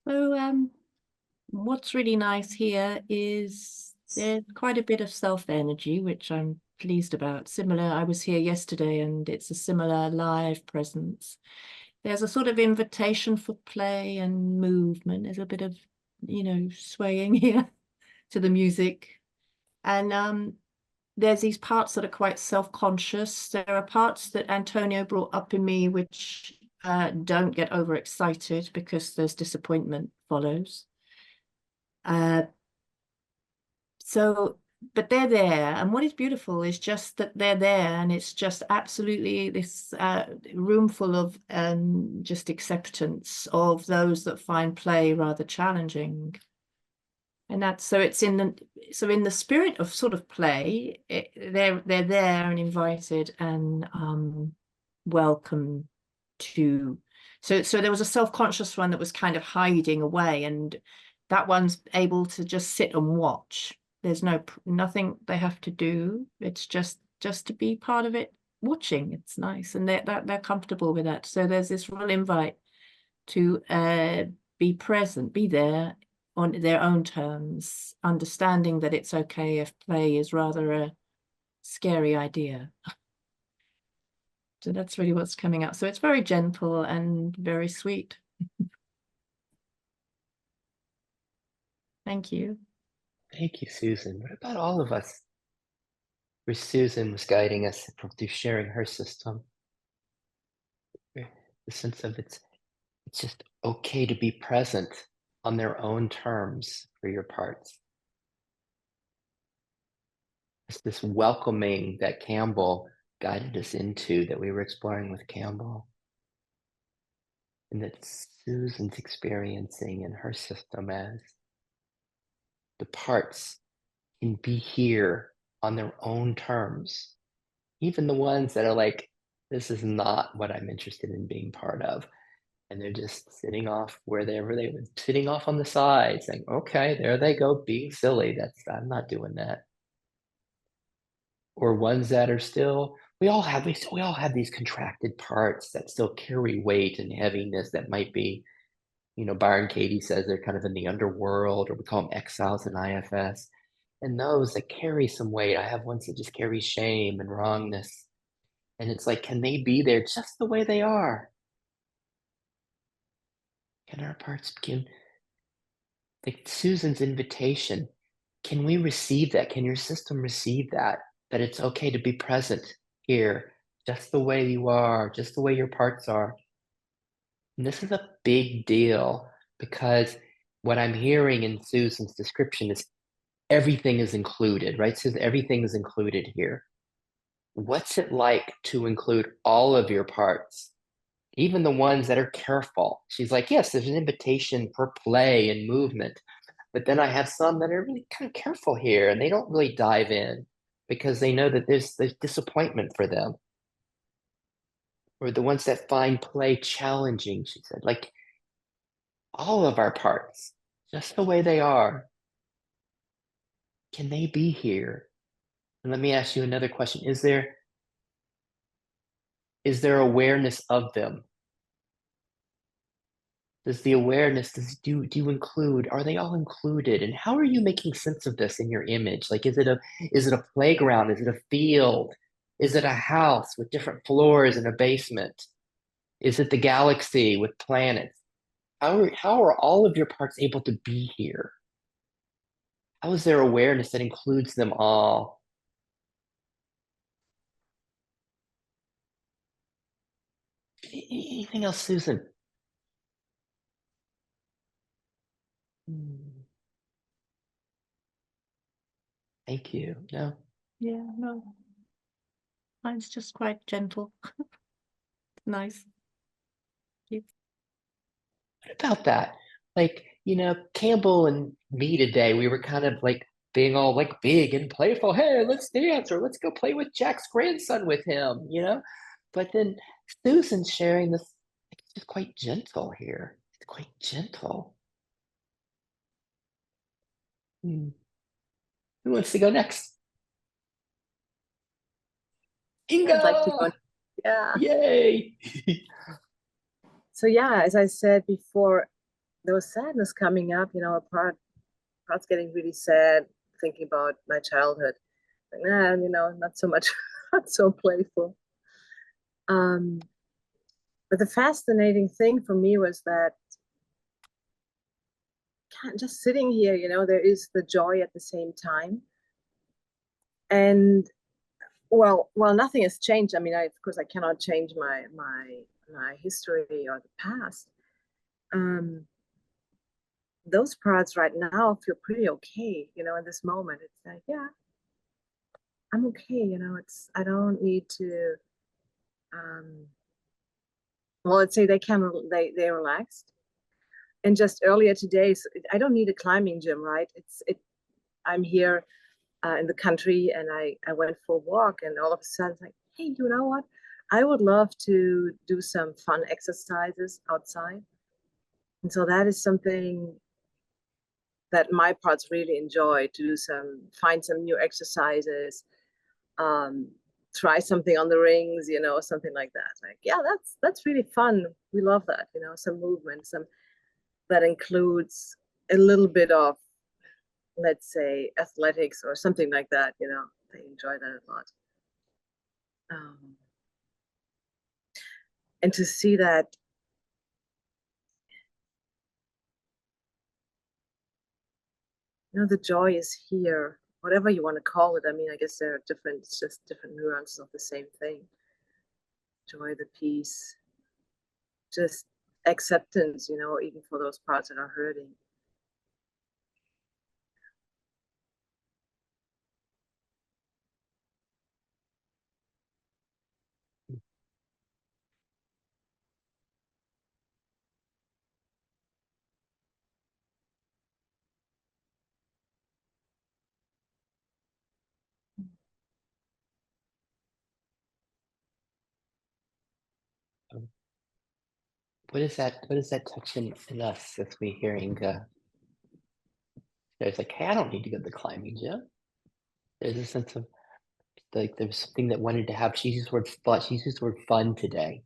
So, what's really nice here is there's quite a bit of self energy, which I'm pleased about. Similar, I was here yesterday and it's a similar live presence. There's a sort of invitation for play and movement. There's a bit of, swaying here to the music. And there's these parts that are quite self-conscious. There are parts that Antonio brought up in me which don't get overexcited because there's disappointment follows. So, but they're there, and what is beautiful is just that they're there, and it's just absolutely this room full of just acceptance of those that find play rather challenging. And that's so it's in the spirit of sort of play, they're there and invited and welcome to. So there was a self-conscious one that was kind of hiding away, and that one's able to just sit and watch. There's nothing they have to do. It's just to be part of it, watching. It's nice, and they're comfortable with that. So there's this real invite to be present, be there on their own terms, understanding that it's okay if play is rather a scary idea. So that's really what's coming out. So it's very gentle and very sweet. Thank you. Thank you, Susan. What about all of us? Where Susan was guiding us through sharing her system. The sense of it's just okay to be present on their own terms for your parts. It's this welcoming that Campbell guided us into, that we were exploring with Campbell. And that Susan's experiencing in her system as the parts can be here on their own terms. Even the ones that are like, this is not what I'm interested in being part of. And they're just sitting off wherever they were, sitting off on the side, saying, okay, there they go, being silly. I'm not doing that. Or ones that are still, we all have these contracted parts that still carry weight and heaviness that might be, Byron Katie says they're kind of in the underworld, or we call them exiles in IFS. And those that carry some weight, I have ones that just carry shame and wrongness. And it's like, can they be there just the way they are? Can our parts begin? Like Susan's invitation, can we receive that? Can your system receive that? That it's okay to be present here, just the way you are, just the way your parts are. And this is a big deal, because what I'm hearing in Susan's description is everything is included, right? Says everything is included here. What's it like to include all of your parts, even the ones that are careful? She's like, yes, there's an invitation for play and movement, but then I have some that are really kind of careful here, and they don't really dive in because they know that there's disappointment for them. Or the ones that find play challenging, she said, like, all of our parts, just the way they are, can they be here? And let me ask you another question. Is there awareness of them? Does the awareness, do you include, are they all included? And how are you making sense of this in your image? Like, is it a playground? Is it a field? Is it a house with different floors and a basement? Is it the galaxy with planets? How are all of your parts able to be here? How is there awareness that includes them all? Anything else, Susan? Thank you. No. Yeah, no. Mine's just quite gentle. Nice. What about that? Like, Campbell and me today, we were kind of like being all like big and playful. Hey, let's dance, or let's go play with Jack's grandson with him, But then Susan's sharing this, it's just quite gentle here. It's quite gentle. Who wants to go next? Inga! I'd like to go. Yeah. Yay! So yeah, as I said before, there was sadness coming up, a part's getting really sad, thinking about my childhood. Like, not so much, not so playful. But the fascinating thing for me was that just sitting here, there is the joy at the same time. And well, nothing has changed. I mean, of course, I cannot change my history or the past. Those parts right now feel pretty okay, in this moment. It's like, yeah, I'm okay, I don't need to, well, let's say they relaxed. And just earlier today, so I don't need a climbing gym, right? I'm here in the country, and I went for a walk, and all of a sudden it's like, hey, you know what? I would love to do some fun exercises outside. And so that is something that my parts really enjoy, to find some new exercises, try something on the rings, something like that. Like, yeah, that's really fun. We love that, some movement, that includes a little bit of, let's say, athletics or something like that. They enjoy that a lot. And to see that, the joy is here, whatever you want to call it. I mean, I guess there are it's just different nuances of the same thing. Joy, the peace, just acceptance, even for those parts that are hurting. What is that touch in us as we hearing there's like, hey, I don't need to go to the climbing gym. There's a sense of like there's something that wanted to have, she used the word fun today.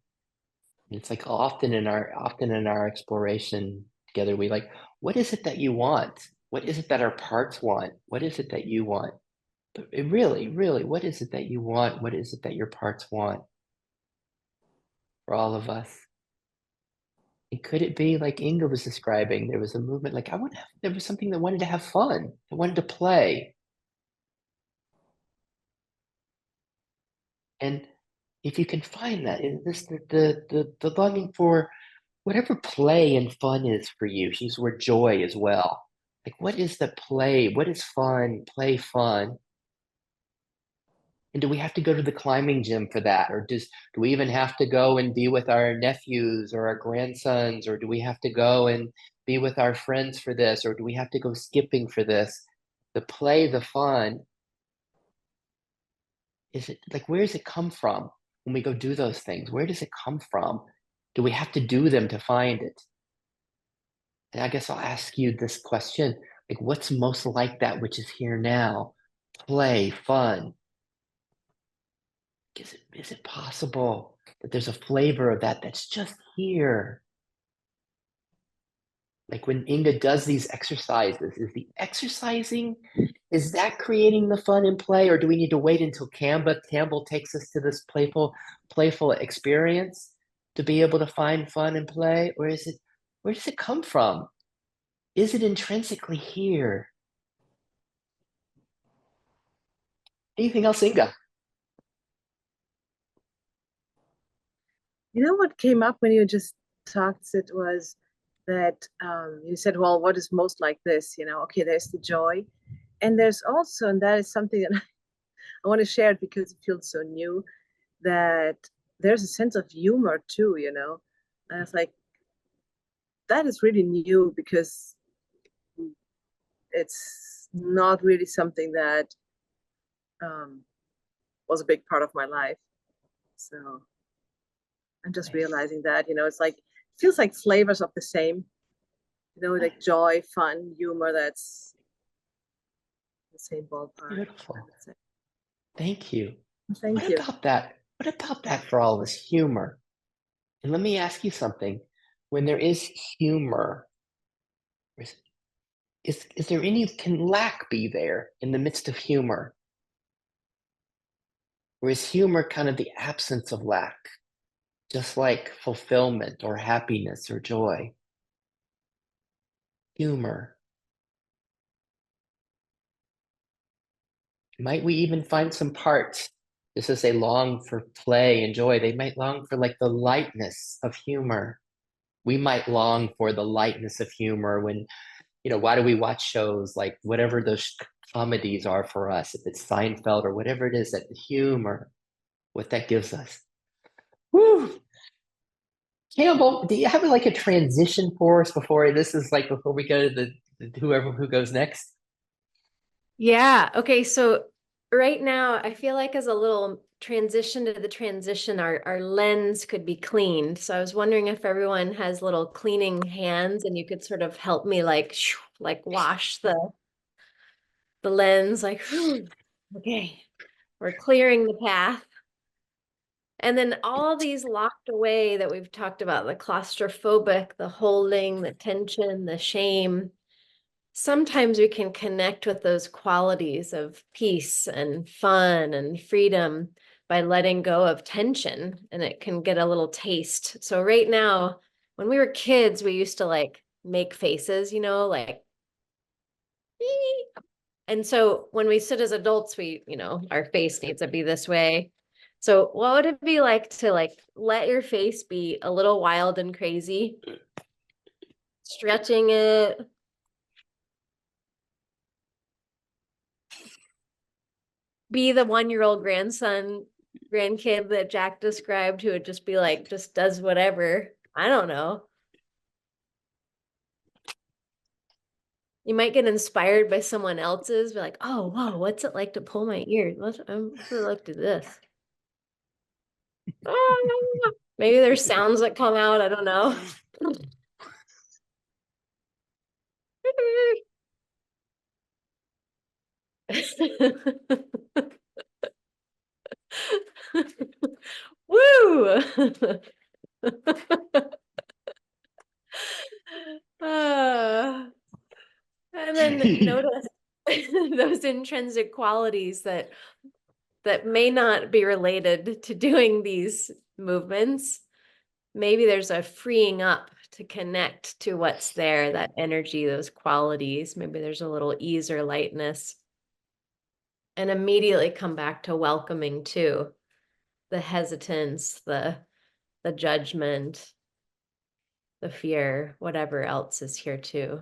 And it's like often in our exploration together, we like, what is it that you want? What is it that our parts want? What is it that you want? But really, what is it that you want? What is it that your parts want for all of us? And could it be like Inga was describing? There was a movement like there was something that wanted to have fun, that wanted to play. And if you can find that, is this the longing for whatever play and fun is for you? She used the word joy as well. Like, what is the play? What is fun? Play fun. And do we have to go to the climbing gym for that? Or do we even have to go and be with our nephews or our grandsons? Or do we have to go and be with our friends for this? Or do we have to go skipping for this? The play, the fun, is it like, where does it come from when we go do those things? Where does it come from? Do we have to do them to find it? And I guess I'll ask you this question, like what's most like that which is here now? Play, fun. Is it possible that there's a flavor of that that's just here? Like when Inga does these exercises, is the exercising, is that creating the fun and play, or do we need to wait until Campbell takes us to this playful experience to be able to find fun and play? Or is it, where does it come from? Is it intrinsically here? Anything else, Inga? You know what came up when you just talked, Sid, was that you said, well, what is most like this? You know, okay, there's the joy. And there's also, and that is something that I want to share it because it feels so new, that there's a sense of humor too, you know. And it's like, that is really new because it's not really something that um, was a big part of my life. So I'm just realizing that, you know, it's like, it feels like flavors of the same, you know, like joy, fun, humor, that's the same ballpark. Beautiful. I would say. Thank you. Thank What you. about that? What about that for all this humor? And let me ask you something. When there is humor, is there any, can lack be there in the midst of humor? Or is humor kind of the absence of lack, just like fulfillment or happiness or joy? Humor. Might we even find some parts, just as they long for play and joy, they might long for like the lightness of humor. We might long for the lightness of humor when, you know, why do we watch shows like whatever those comedies are for us, if it's Seinfeld or whatever it is, that the humor, what that gives us. Woo! Campbell, do you have like a transition for us before this is like before we go to the whoever who goes next? Yeah. Okay. So right now, I feel like as a little transition to the transition, our lens could be cleaned. So I was wondering if everyone has little cleaning hands and you could sort of help me like, like wash the lens, like, whew, okay, we're clearing the path. And then all these locked away that we've talked about, the claustrophobic, the holding, the tension, the shame. Sometimes we can connect with those qualities of peace and fun and freedom by letting go of tension, and it can get a little taste. So right now, when we were kids, we used to like make faces, you know, like, and so when we sit as adults, we, you know, our face needs to be this way. So what would it be like to like let your face be a little wild and crazy, stretching it, be the 1-year-old grandkid that Jack described who would just be like, just does whatever. I don't know. You might get inspired by someone else's, be like, oh, whoa, what's it like to pull my ears? What's it like to this? Maybe there's sounds that come out. I don't know. Woo! Ah. And then notice those intrinsic qualities that may not be related to doing these movements. Maybe there's a freeing up to connect to what's there, that energy, those qualities. Maybe there's a little ease or lightness. And immediately come back to welcoming too, the hesitance, the judgment, the fear, whatever else is here too.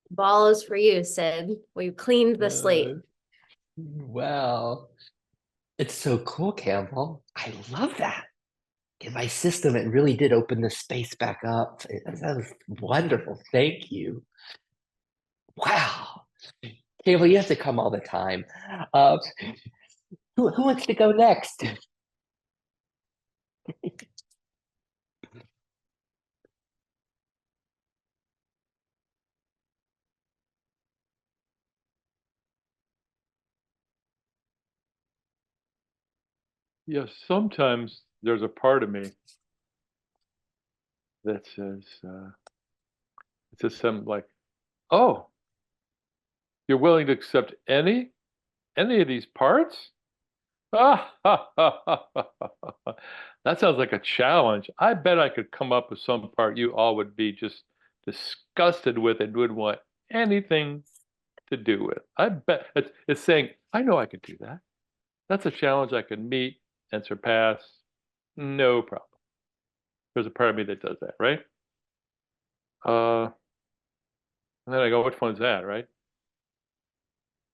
Ball is for you, Sid. We've cleaned the slate. Wow. It's so cool, Campbell. I love that. In my system, it really did open the space back up. That was wonderful. Thank you. Wow. Campbell, you have to come all the time. Uh, who wants to go next? Yeah, sometimes there's a part of me that says, it says something like, "Oh, you're willing to accept any of these parts?" Ah, ha, ha, ha, ha, ha, ha. That sounds like a challenge. I bet I could come up with some part you all would be just disgusted with and wouldn't want anything to do with. I bet it's saying, I know I could do that. That's a challenge I can meet and surpass. No problem. There's a part of me that does that, right? And then I go, which one's that, right?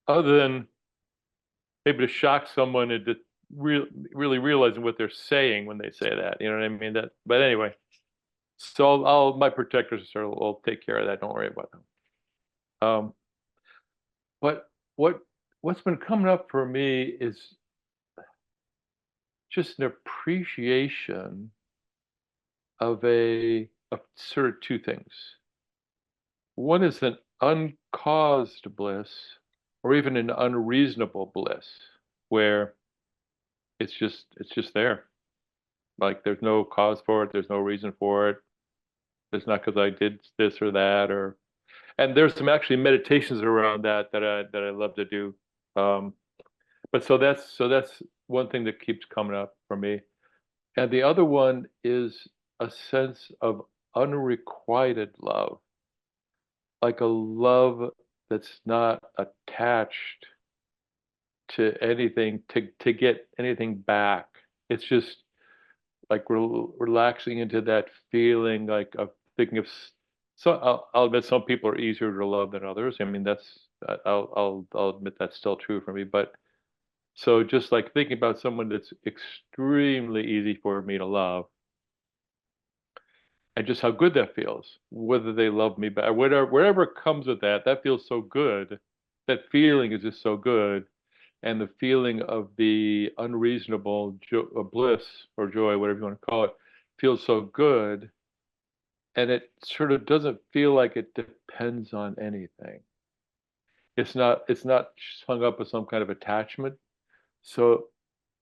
Other than maybe to shock someone into really realizing what they're saying when they say that. You know what I mean? But anyway, so my protectors will take care of that. Don't worry about them. But what's been coming up for me is just an appreciation of sort of two things. One is an uncaused bliss, or even an unreasonable bliss, where it's just there. Like there's no cause for it, there's no reason for it. It's not because I did this or that, and there's some actually meditations around that I love to do. Um, but so that's one thing that keeps coming up for me. And the other one is a sense of unrequited love, like a love that's not attached to anything to get anything back. It's just like relaxing into that feeling, like of thinking of. So I'll admit some people are easier to love than others. I mean, I'll admit that's still true for me. But so just like thinking about someone that's extremely easy for me to love, and just how good that feels, whether they love me back, whatever comes with that, that feels so good. That feeling is just so good, and the feeling of the unreasonable bliss or joy, whatever you want to call it, feels so good, and it sort of doesn't feel like it depends on anything. It's not hung up with some kind of attachment. So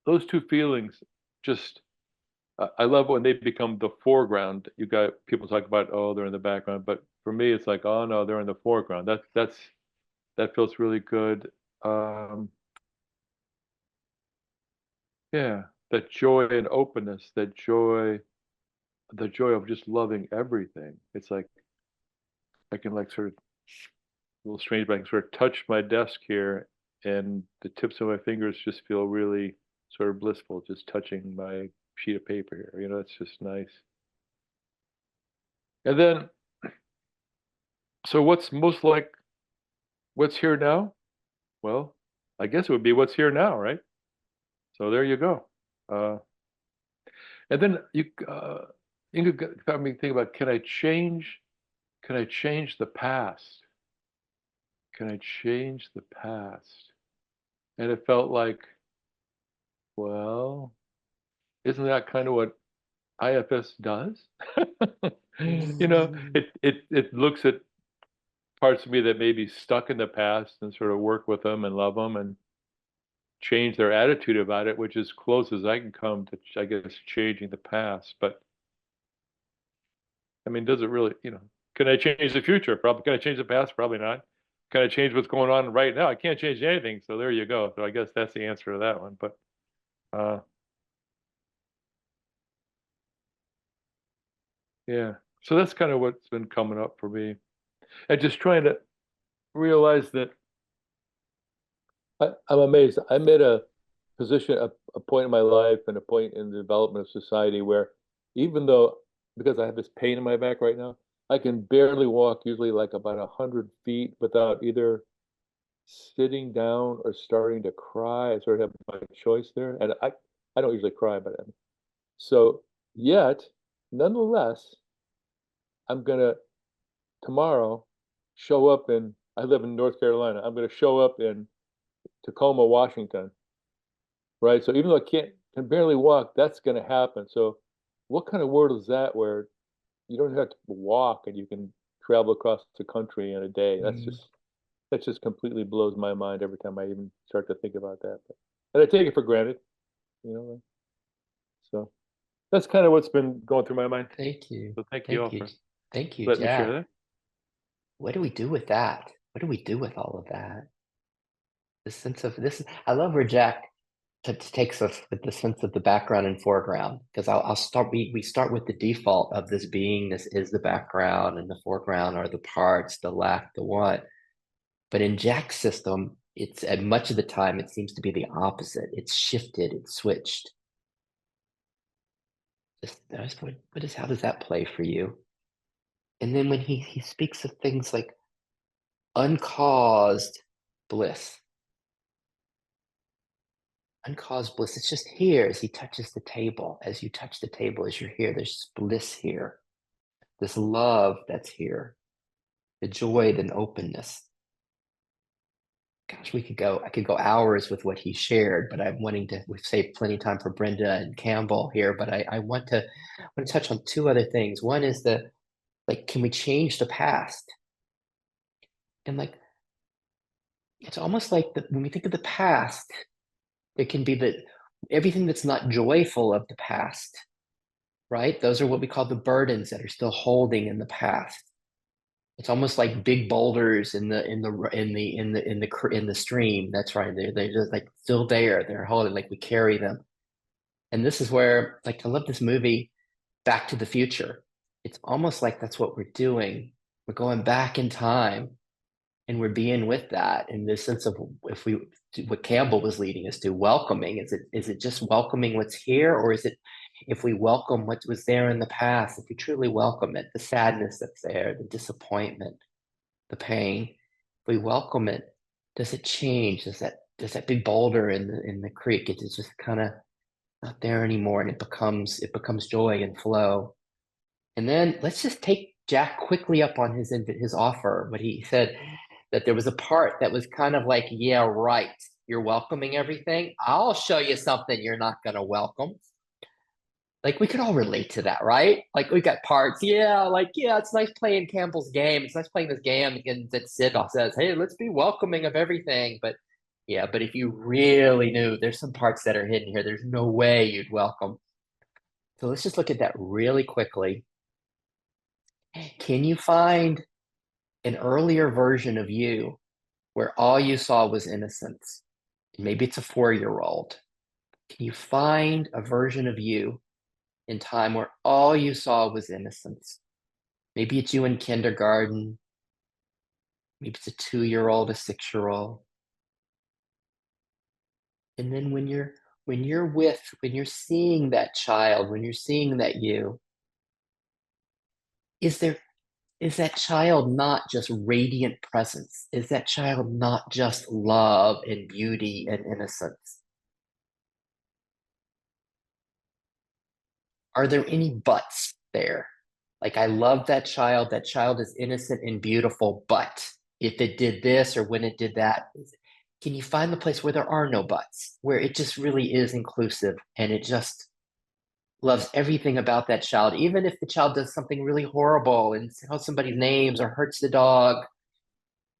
those two feelings just I love when they become the foreground. You got people talk about, oh, they're in the background, but for me, it's like, oh no, they're in the foreground. That feels really good. Um, yeah, that joy and openness, the joy of just loving everything. It's like I can like sort of a little strange, but I can sort of touch my desk here, and the tips of my fingers just feel really sort of blissful, just touching my sheet of paper here. It's just nice. And then, so what's most like what's here now? Well, I guess it would be what's here now, right? So there you go. Uh, and then Inga got me thinking about, can I change the past? Can I change the past? And it felt like, well, isn't that kind of what IFS does? It looks at parts of me that may be stuck in the past and sort of work with them and love them and change their attitude about it, which is close as I can come to, I guess, changing the past. But I mean, does it really, can I change the future? Probably. Can I change the past? Probably not. Can I change what's going on right now? I can't change anything. So there you go. So I guess that's the answer to that one. But uh, yeah, so that's kind of what's been coming up for me. And just trying to realize that I'm amazed. I'm at a position, a point in my life and a point in the development of society where even though, because I have this pain in my back right now, I can barely walk usually like about 100 feet without either sitting down or starting to cry. I sort of have my choice there. And I don't usually cry, but so yet, nonetheless, I'm gonna tomorrow show up I live in North Carolina. I'm gonna show up in Tacoma, Washington, right? So even though can barely walk, that's going to happen. So what kind of world is that where you don't have to walk and you can travel across the country in a day? That just completely blows my mind every time I even start to think about that. And I take it for granted, you know. That's kind of what's been going through my mind. Thank you. So thank you all Thank you. for Thank you, letting me share Jack. that. What do we do with that? What do we do with all of that? The sense of this, I love where Jack takes us with the sense of the background and foreground, because I'll start, we start with the default of this being, this is the background, and the foreground are the parts, the lack, the what. But in Jack's system, it's at much of the time, it seems to be the opposite. It's shifted, it's switched. How does that play for you? And then when he speaks of things like uncaused bliss. Uncaused bliss, it's just here as he touches the table. As you touch the table, as you're here, there's bliss here. This love that's here. The joy, the openness. Gosh, I could go hours with what he shared, but I'm wanting to, we've saved plenty of time for Brenda and Campbell here, but I want to touch on two other things. One is can we change the past? And it's almost like when we think of the past, it can be everything that's not joyful of the past, right? Those are what we call the burdens that are still holding in the past. It's almost like big boulders in the stream. That's right. They're just like still there. They're holding, like we carry them. And this is where, I love this movie, Back to the Future. It's almost like that's what we're doing. We're going back in time, and we're being with that in this sense of what Campbell was leading us to, welcoming. Is it just welcoming what's here, or is it if we welcome what was there in the past, if we truly welcome it, the sadness that's there, the disappointment, the pain, if we welcome it, does it change? Does that big boulder in the creek, it's just kind of not there anymore, and it becomes joy and flow. And then let's just take Jack quickly up on his offer. What he said, that there was a part that was kind of like, yeah, right. You're welcoming everything. I'll show you something you're not going to welcome. We could all relate to that, right? We got parts. Yeah, it's nice playing Campbell's game. It's nice playing this game and that Sid says, hey, let's be welcoming of everything. But yeah, but if you really knew, there's some parts that are hidden here. There's no way you'd welcome. So let's just look at that really quickly. Can you find an earlier version of you where all you saw was innocence? Maybe it's a 4-year-old. Can you find a version of you in time where all you saw was innocence? Maybe it's you in kindergarten. Maybe it's a 2-year-old, a 6-year-old. And then when you're seeing that child, when you're seeing that you, is that child not just radiant presence? Is that child not just love and beauty and innocence? Are there any buts there? I love that child. That child is innocent and beautiful, but if it did this or when it did that, can you find the place where there are no buts, where it just really is inclusive and it just loves everything about that child, even if the child does something really horrible and calls somebody's names or hurts the dog,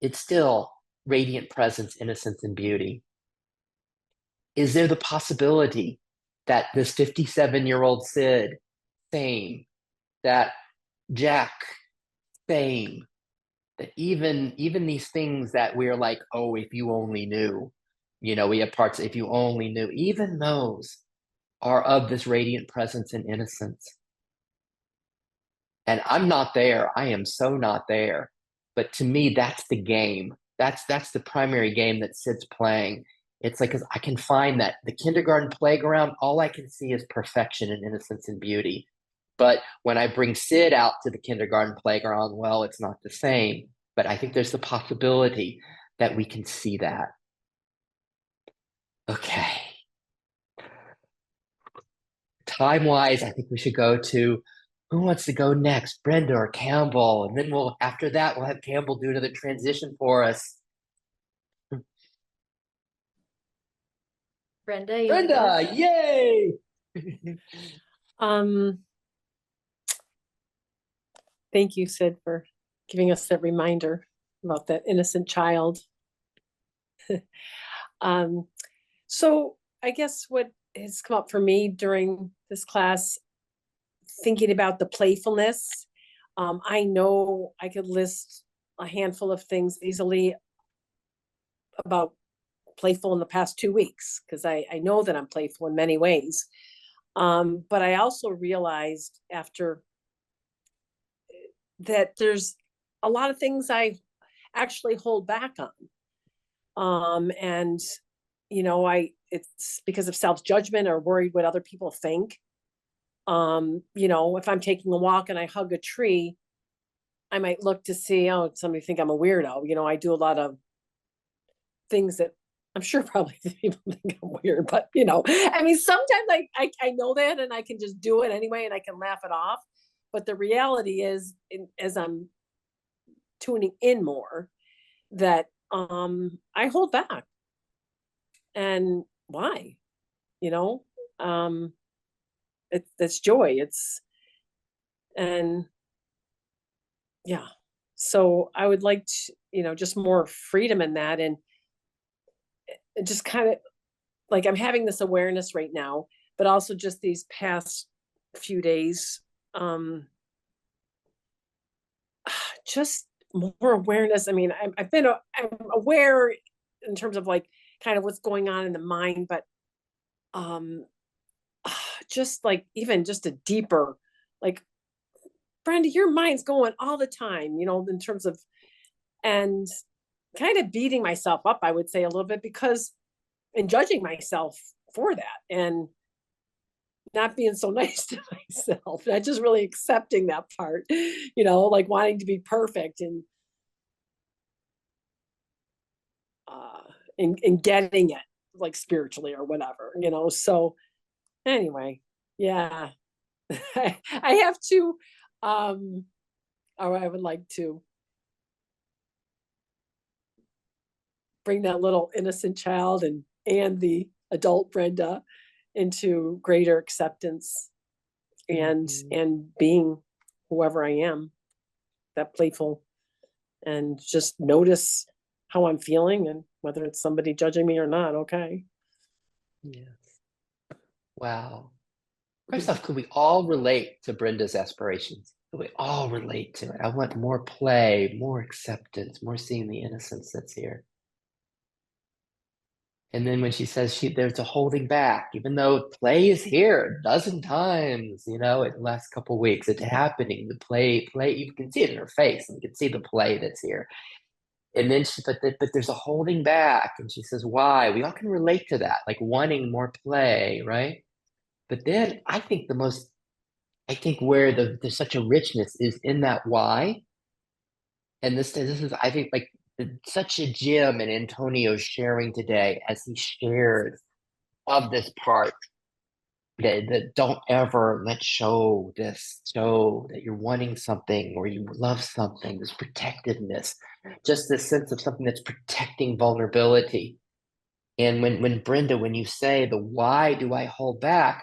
it's still radiant presence, innocence, and beauty. Is there the possibility that this 57-year-old Sid, same, that Jack, same, that even these things that we're like, oh, if you only knew, we have parts, if you only knew, even those are of this radiant presence and innocence. And I'm not there. I am so not there. But to me, that's the game. That's the primary game that Sid's playing. It's like, 'cause I can find that the kindergarten playground, all I can see is perfection and innocence and beauty. But when I bring Sid out to the kindergarten playground, well, it's not the same. But I think there's the possibility that we can see that. Okay. Time-wise, I think we should go to, who wants to go next, Brenda or Campbell? And then after that, we'll have Campbell do another transition for us. Brenda, you wanna go? Brenda, yay! Thank you, Sid, for giving us that reminder about that innocent child. So I guess what has come up for me during this class thinking about the playfulness. I know I could list a handful of things easily about playful in the past 2 weeks, because I know that I'm playful in many ways. But I also realized after that there's a lot of things I actually hold back on. And it's because of self-judgment or worried what other people think. If I'm taking a walk and I hug a tree, I might look to see, oh, somebody think I'm a weirdo. I do a lot of things that I'm sure probably people think I'm weird, but I mean, sometimes I know that and I can just do it anyway and I can laugh it off. But the reality is, as I'm tuning in more, that I hold back. And why? It's joy. And yeah. So I would like to, just more freedom in that, and just kind of like I'm having this awareness right now, but also just these past few days, just more awareness. I mean, I'm aware in terms of like kind of what's going on in the mind, but just like even just a deeper, like, Brenda, your mind's going all the time, in terms of, and kind of beating myself up, I would say a little bit, because and judging myself for that, and not being so nice to myself, not just really accepting that part, like wanting to be perfect and in getting it like spiritually or whatever, so anyway, yeah. I have to or I would like to bring that little innocent child and the adult Brenda into greater acceptance and being whoever I am, that playful, and just notice how I'm feeling and whether it's somebody judging me or not. Okay. Yes. Wow. First off, could we all relate to Brenda's aspirations? Could we all relate to it? I want more play, more acceptance, more seeing the innocence that's here. And then when she says there's a holding back, even though play is here a dozen times, in the last couple of weeks, it's happening. The play, you can see it in her face, and you can see the play that's here. And then but there's a holding back, and she says, why? We all can relate to that, like wanting more play, right? But then I think where there's such a richness is in that why. And this is, I think, like such a gem in Antonio's sharing today, as he shared of this part that don't ever show that you're wanting something or you love something, this protectiveness, just this sense of something that's protecting vulnerability. And when Brenda, when you say the why do I hold back,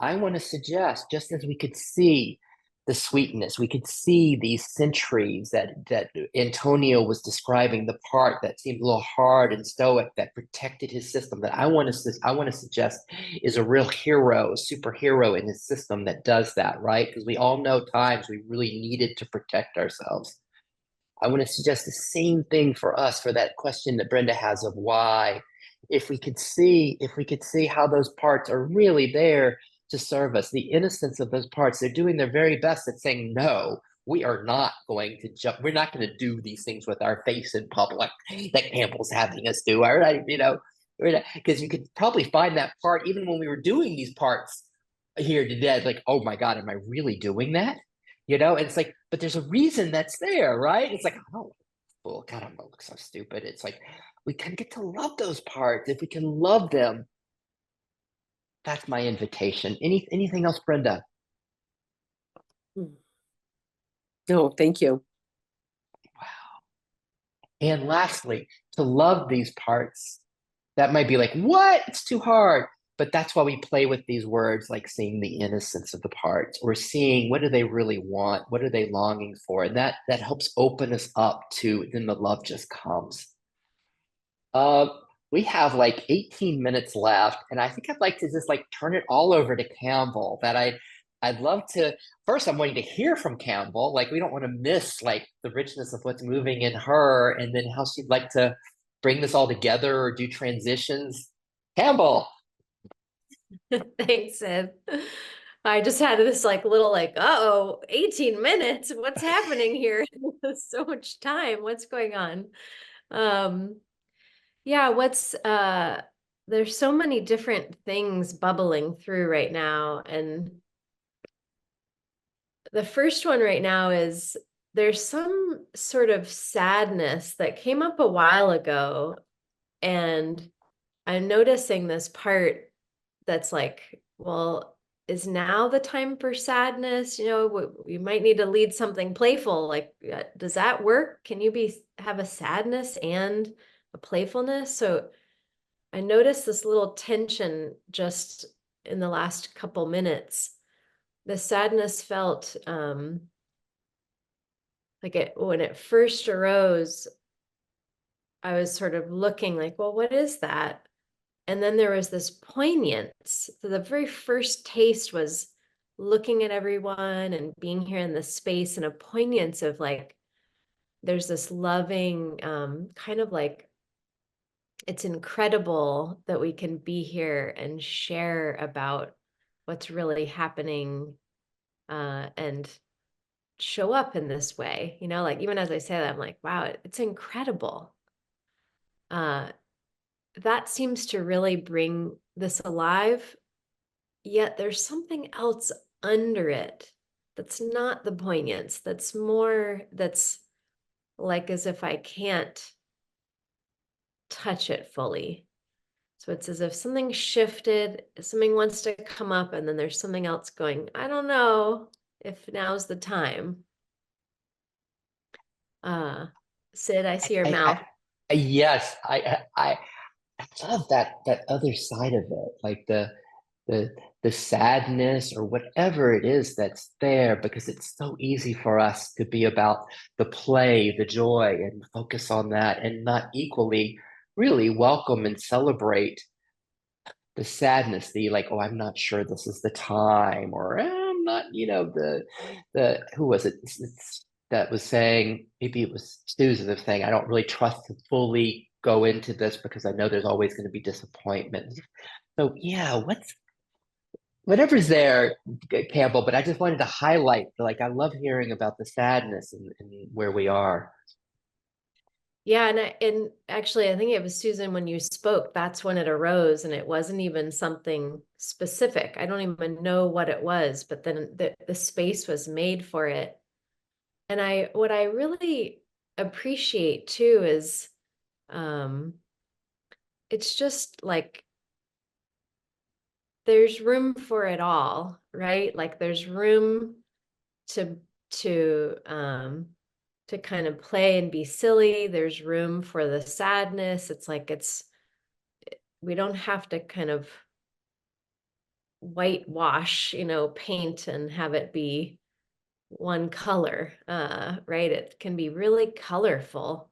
I want to suggest, just as we could see the sweetness, we could see these centuries that Antonio was describing, the part that seemed a little hard and stoic that protected his system, that I want to suggest is a real hero, a superhero in his system that does that, right? Because we all know times we really needed to protect ourselves. I want to suggest the same thing for us, for that question that Brenda has of why. If we could see how those parts are really there to serve us, the innocence of those parts, they're doing their very best at saying, no, we are not going to jump. We're not going to do these things with our face in public that Campbell's having us do. All right, because you could probably find that part even when we were doing these parts here today. Like, oh my God, am I really doing that? And it's like, but there's a reason that's there, right? It's like, oh, well, God, I'm gonna look so stupid. It's like, we can get to love those parts. If we can love them, that's my invitation. Anything else, Brenda? No, thank you. Wow. And lastly, to love these parts, that might be like, what? It's too hard. But that's why we play with these words, like seeing the innocence of the parts, or seeing what do they really want? What are they longing for? And that helps open us up to, then the love just comes. We have like 18 minutes left, and I think I'd like to just like turn it all over to Campbell. I'd love to. First, I'm wanting to hear from Campbell. Like, we don't want to miss like the richness of what's moving in her, and then how she'd like to bring this all together or do transitions. Campbell. Thanks, Sid. I just had this like little like, uh-oh, 18 minutes. What's happening here? So much time. What's going on? Yeah, there's so many different things bubbling through right now. And the first one right now is there's some sort of sadness that came up a while ago. And I'm noticing this part that's like, well, is now the time for sadness? You know, you might need to lead something playful. Like, does that work? Can you have a sadness and a playfulness? So I noticed this little tension just in the last couple minutes. The sadness felt like when it first arose, I was sort of looking like, well, what is that? And then there was this poignance. So the very first taste was looking at everyone and being here in this space, and a poignance of like, there's this loving kind of like, it's incredible that we can be here and share about what's really happening and show up in this way. You know, like even as I say that, I'm like, wow, it's incredible. That seems to really bring this alive. Yet there's something else under it that's not the poignance, that's more, that's like as if I can't touch it fully. So it's as if something shifted, something wants to come up, and then there's something else going, I don't know if now's the time. Sid, I see your mouth. Yes, I love that other side of it, like the the sadness or whatever it is that's there, because it's so easy for us to be about the play, the joy, and focus on that, and not equally really welcome and celebrate the sadness, the like, oh, I'm not sure this is the time, or I'm not, the who was it that was saying, maybe it was Susan, that was saying, I don't really trust to fully go into this because I know there's always going to be disappointment. So yeah, whatever's there, Campbell, but I just wanted to highlight, like, I love hearing about the sadness and where we are. Yeah, and actually, I think it was Susan when you spoke, that's when it arose, and it wasn't even something specific. I don't even know what it was, but then the space was made for it. And what I really appreciate too is um it's just like there's room for it all, right? Like there's room to to um to kind of play and be silly. There's room for the sadness. It's like we don't have to kind of whitewash, paint and have it be one color, right? It can be really colorful.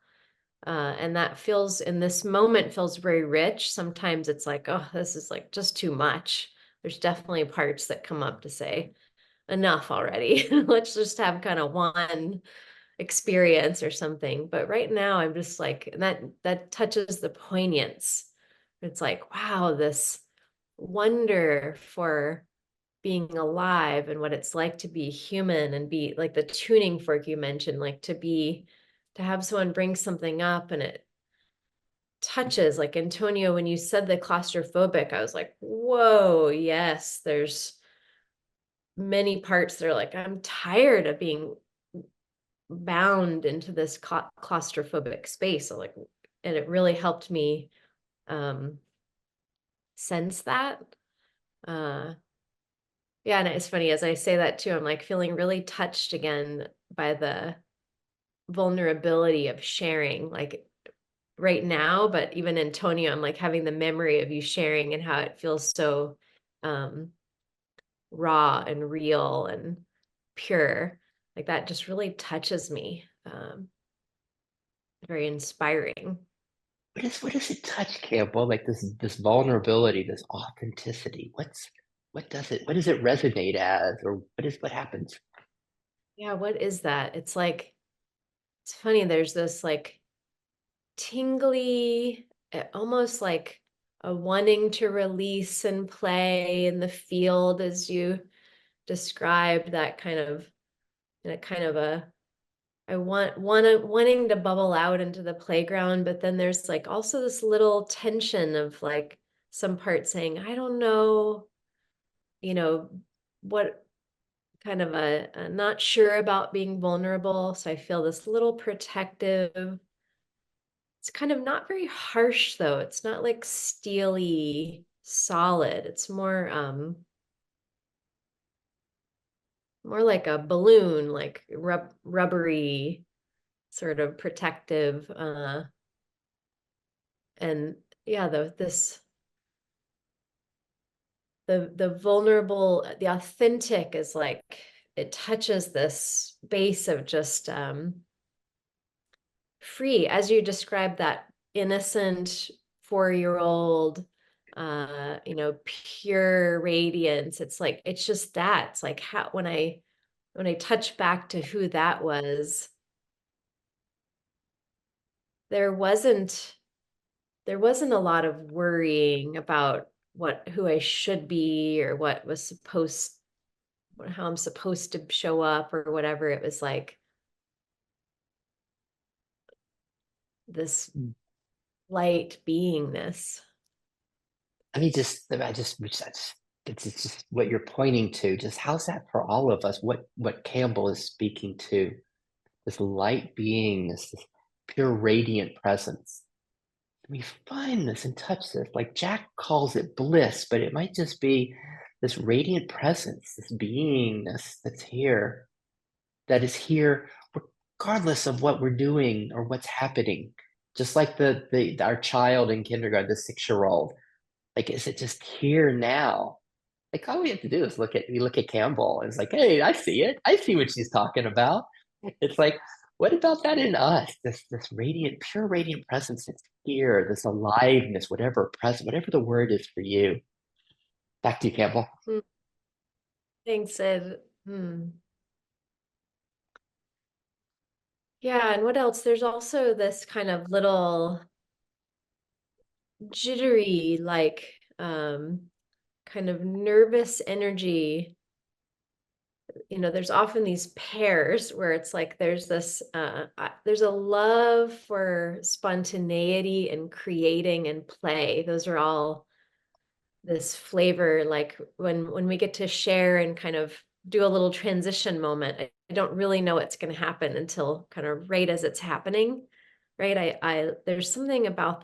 And that feels in this moment feels very rich. Sometimes it's like, oh, this is like just too much. There's definitely parts that come up to say, enough already. Let's just have kind of one experience or something. But right now I'm just like, that touches the poignance. It's like, wow, this wonder for being alive and what it's like to be human and be like the tuning fork you mentioned, like to have someone bring something up and it touches, like Antonio, when you said the claustrophobic, I was like, whoa, yes, there's many parts that are like, I'm tired of being bound into this claustrophobic space. So like, and it really helped me sense that. Yeah, and it's funny as I say that too, I'm like feeling really touched again by the vulnerability of sharing, like right now, but even Antonio, I'm like having the memory of you sharing and how it feels so raw and real and pure. Like that just really touches me. Very inspiring. What does it touch, Campbell? Like this vulnerability, this authenticity. what does it resonate as, or what happens? Yeah, what is that? It's like, it's funny, there's this like tingly, almost like a wanting to release and play in the field as you described that kind of, in a kind of a, wanting to bubble out into the playground, but then there's like also this little tension of like some part saying, I don't know, you know, what kind of a not sure about being vulnerable. So I feel this little protective. It's kind of not very harsh though. It's not like steely solid. It's more like a balloon, like rubbery, sort of protective, and yeah, the vulnerable, the authentic is like, it touches this base of just free, as you described, that innocent 4-year-old, pure radiance. It's like, it's just that. It's like how when I touch back to who that was, there wasn't there wasn't a lot of worrying about who I should be or how I'm supposed to show up or whatever. It was like this light beingness. It's just what you're pointing to. Just how's that for all of us? What Campbell is speaking to, this light being, this pure radiant presence. We find this and touch this. Like Jack calls it bliss, but it might just be this radiant presence, this beingness that's here, that is here regardless of what we're doing or what's happening. Just like our child in kindergarten, the 6-year-old. Like, is it just here now? Like all we have to do is look at Campbell and it's like, hey, I see it. I see what she's talking about. It's like, what about that in us? This radiant, pure radiant presence that's here, this aliveness, whatever the word is for you. Back to you, Campbell. Thanks, Sid. Yeah, and what else? There's also this kind of little jittery, like kind of nervous energy. There's often these pairs where it's like there's there's a love for spontaneity and creating and play. Those are all this flavor, like when we get to share and kind of do a little transition moment. I don't really know what's going to happen until kind of right as it's happening, right? I there's something about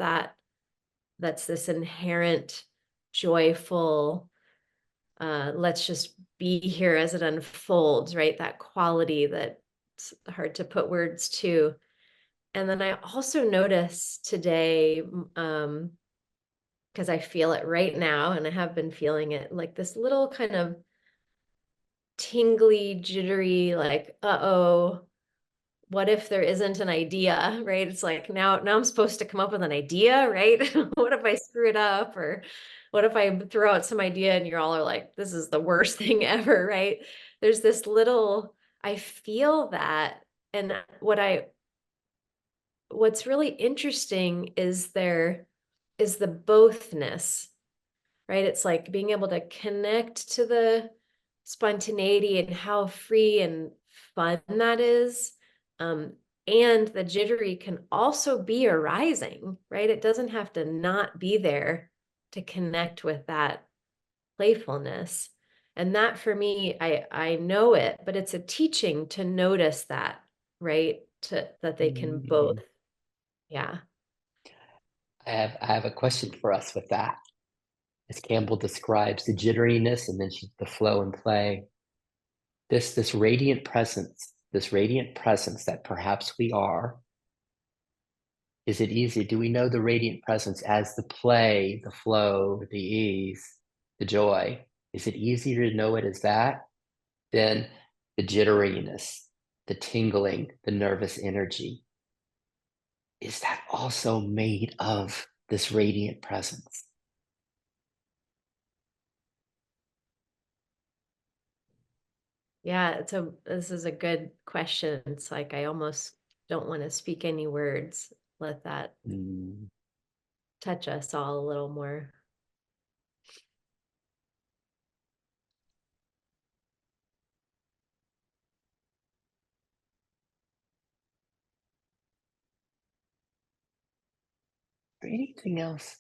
that's this inherent joyful, let's just be here as it unfolds, right? That quality that's hard to put words to. And then I also notice today, because I feel it right now, and I have been feeling it, like this little kind of tingly, jittery, like, uh-oh, what if there isn't an idea, right? It's like now I'm supposed to come up with an idea, right? What if I screw it up? Or what if I throw out some idea and you're all are like, this is the worst thing ever, right? There's this little, I feel that. And what's really interesting is the bothness, right? It's like being able to connect to the spontaneity and how free and fun that is. And the jittery can also be arising, right? It doesn't have to not be there to connect with that playfulness. And that for me, I know it, but it's a teaching to notice that, right? That they can both. Yeah. I have a question for us with that. As Campbell describes the jitteriness and then the flow and play. This radiant presence, that perhaps we are. Is it easy? Do we know the radiant presence as the play, the flow, the ease, the joy? Is it easier to know it as that than the jitteriness, the tingling, the nervous energy? Is that also made of this radiant presence? Yeah, this is a good question. It's like I almost don't want to speak any words. Let that Mm. touch us all a little more. Anything else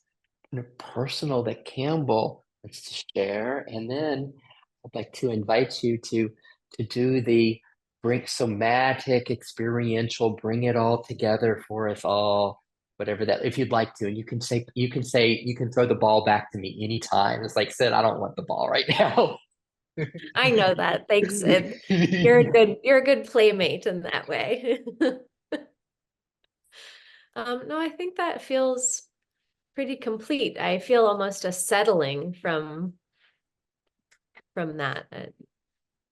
personal that Campbell wants to share? And then I'd like to invite you to do the bring somatic, experiential, bring it all together for us all, whatever that, if you'd like to. And you can throw the ball back to me anytime. It's like, Sid, I don't want the ball right now. I know that. Thanks, Ed. You're a good playmate in that way. No, I think that feels pretty complete. I feel almost a settling from that.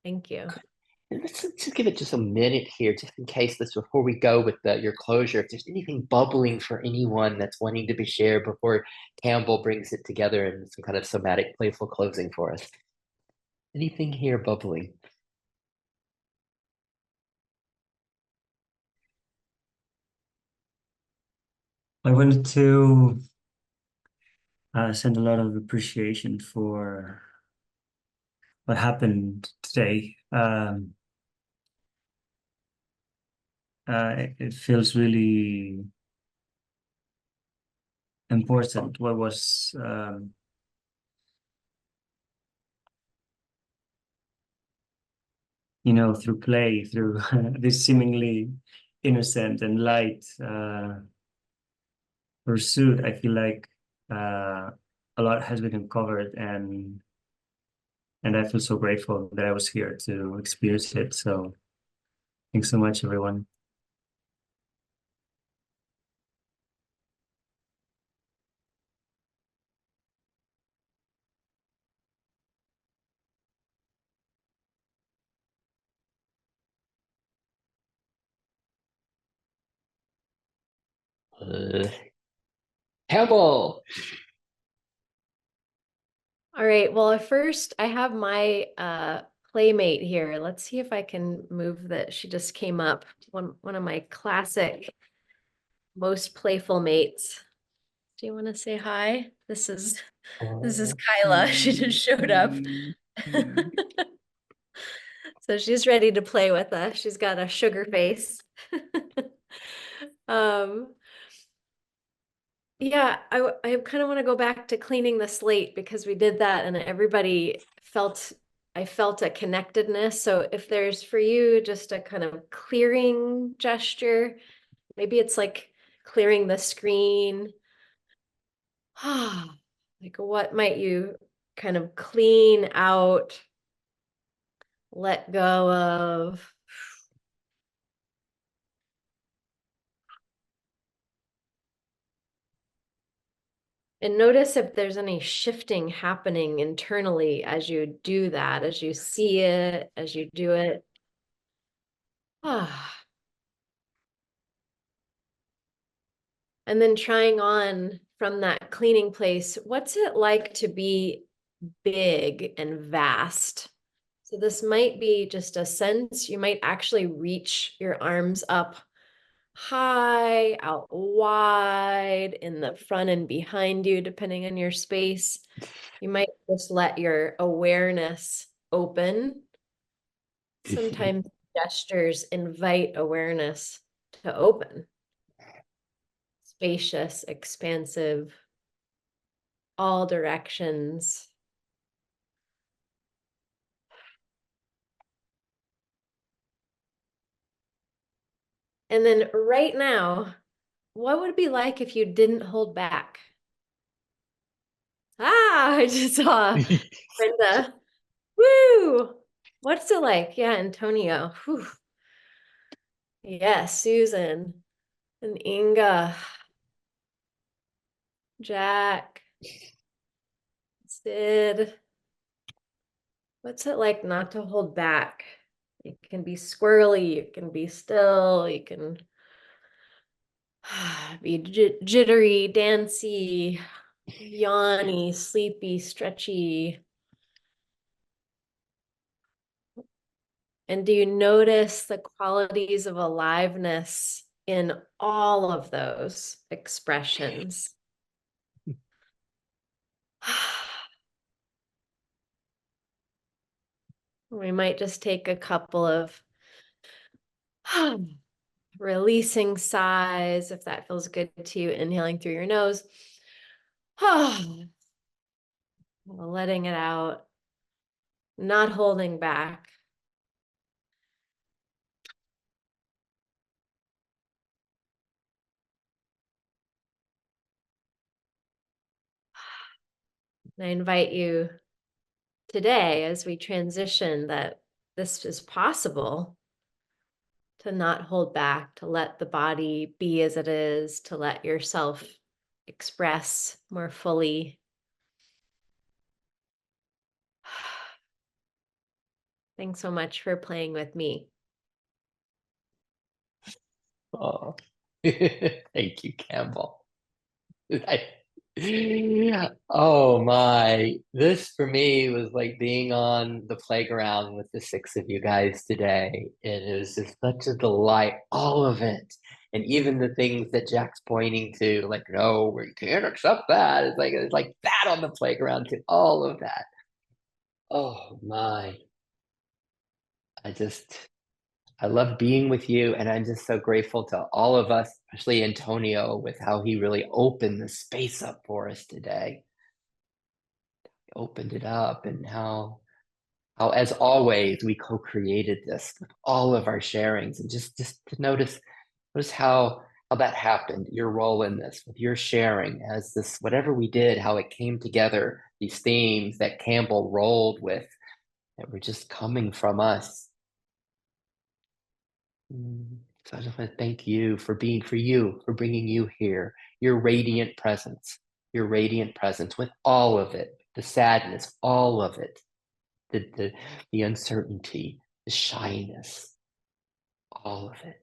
Thank you. Let's just give it just a minute here, just in case this before we go with your closure. If there's anything bubbling for anyone that's wanting to be shared before Campbell brings it together in some kind of somatic, playful closing for us. Anything here bubbling? I wanted to send a lot of appreciation for what happened today. It feels really important what was through play, through this seemingly innocent and light pursuit. I feel like a lot has been uncovered, and I feel so grateful that I was here to experience it. So thanks so much, everyone. Uh, Campbell. All right. Well, first I have my playmate here. Let's see if I can move that. She just came up. One of my classic, most playful mates. Do you want to say hi? This is Kyla. She just showed up. So she's ready to play with us. She's got a sugar face. Um, yeah, I kind of want to go back to cleaning the slate because we did that and I felt a connectedness. So if there's for you just a kind of clearing gesture, maybe it's like clearing the screen. Like what might you kind of clean out, let go of? And notice if there's any shifting happening internally as you do that, as you see it, as you do it. Ah. And then trying on from that cleaning place, what's it like to be big and vast? So this might be just a sense, you might actually reach your arms up high, out wide, in the front and behind you, depending on your space. You might just let your awareness open. Sometimes gestures invite awareness to open. Spacious, expansive, all directions. And then right now, what would it be like if you didn't hold back? I just saw Brenda. Woo! What's it like? Yeah, Antonio. Whew. Yes, Susan and Inga, Jack, Sid. What's it like not to hold back? You can be squirrely, you can be still, you can be jittery, dancy, yawny, sleepy, stretchy. And do you notice the qualities of aliveness in all of those expressions? We might just take a couple of releasing sighs, if that feels good to you, inhaling through your nose. Letting it out, not holding back. I invite you today, as we transition, that this is possible, to not hold back, to let the body be as it is, to let yourself express more fully. Thanks so much for playing with me. Oh, thank you, Campbell. Oh my, this for me was like being on the playground with the six of you guys today. It was just such a delight, all of it. And even the things that Jack's pointing to, like, no, we can't accept that. It's like that on the playground too, all of that. Oh my. I love being with you, and I'm just so grateful to all of us, especially Antonio, with how he really opened the space up for us today. Opened it up, and how as always we co-created this with all of our sharings, and just to notice how that happened, your role in this, with your sharing as this, whatever we did, how it came together, these themes that Campbell rolled with that were just coming from us. So I just want to thank you for bringing you here, your radiant presence with all of it, the sadness, all of it, the uncertainty, the shyness, all of it.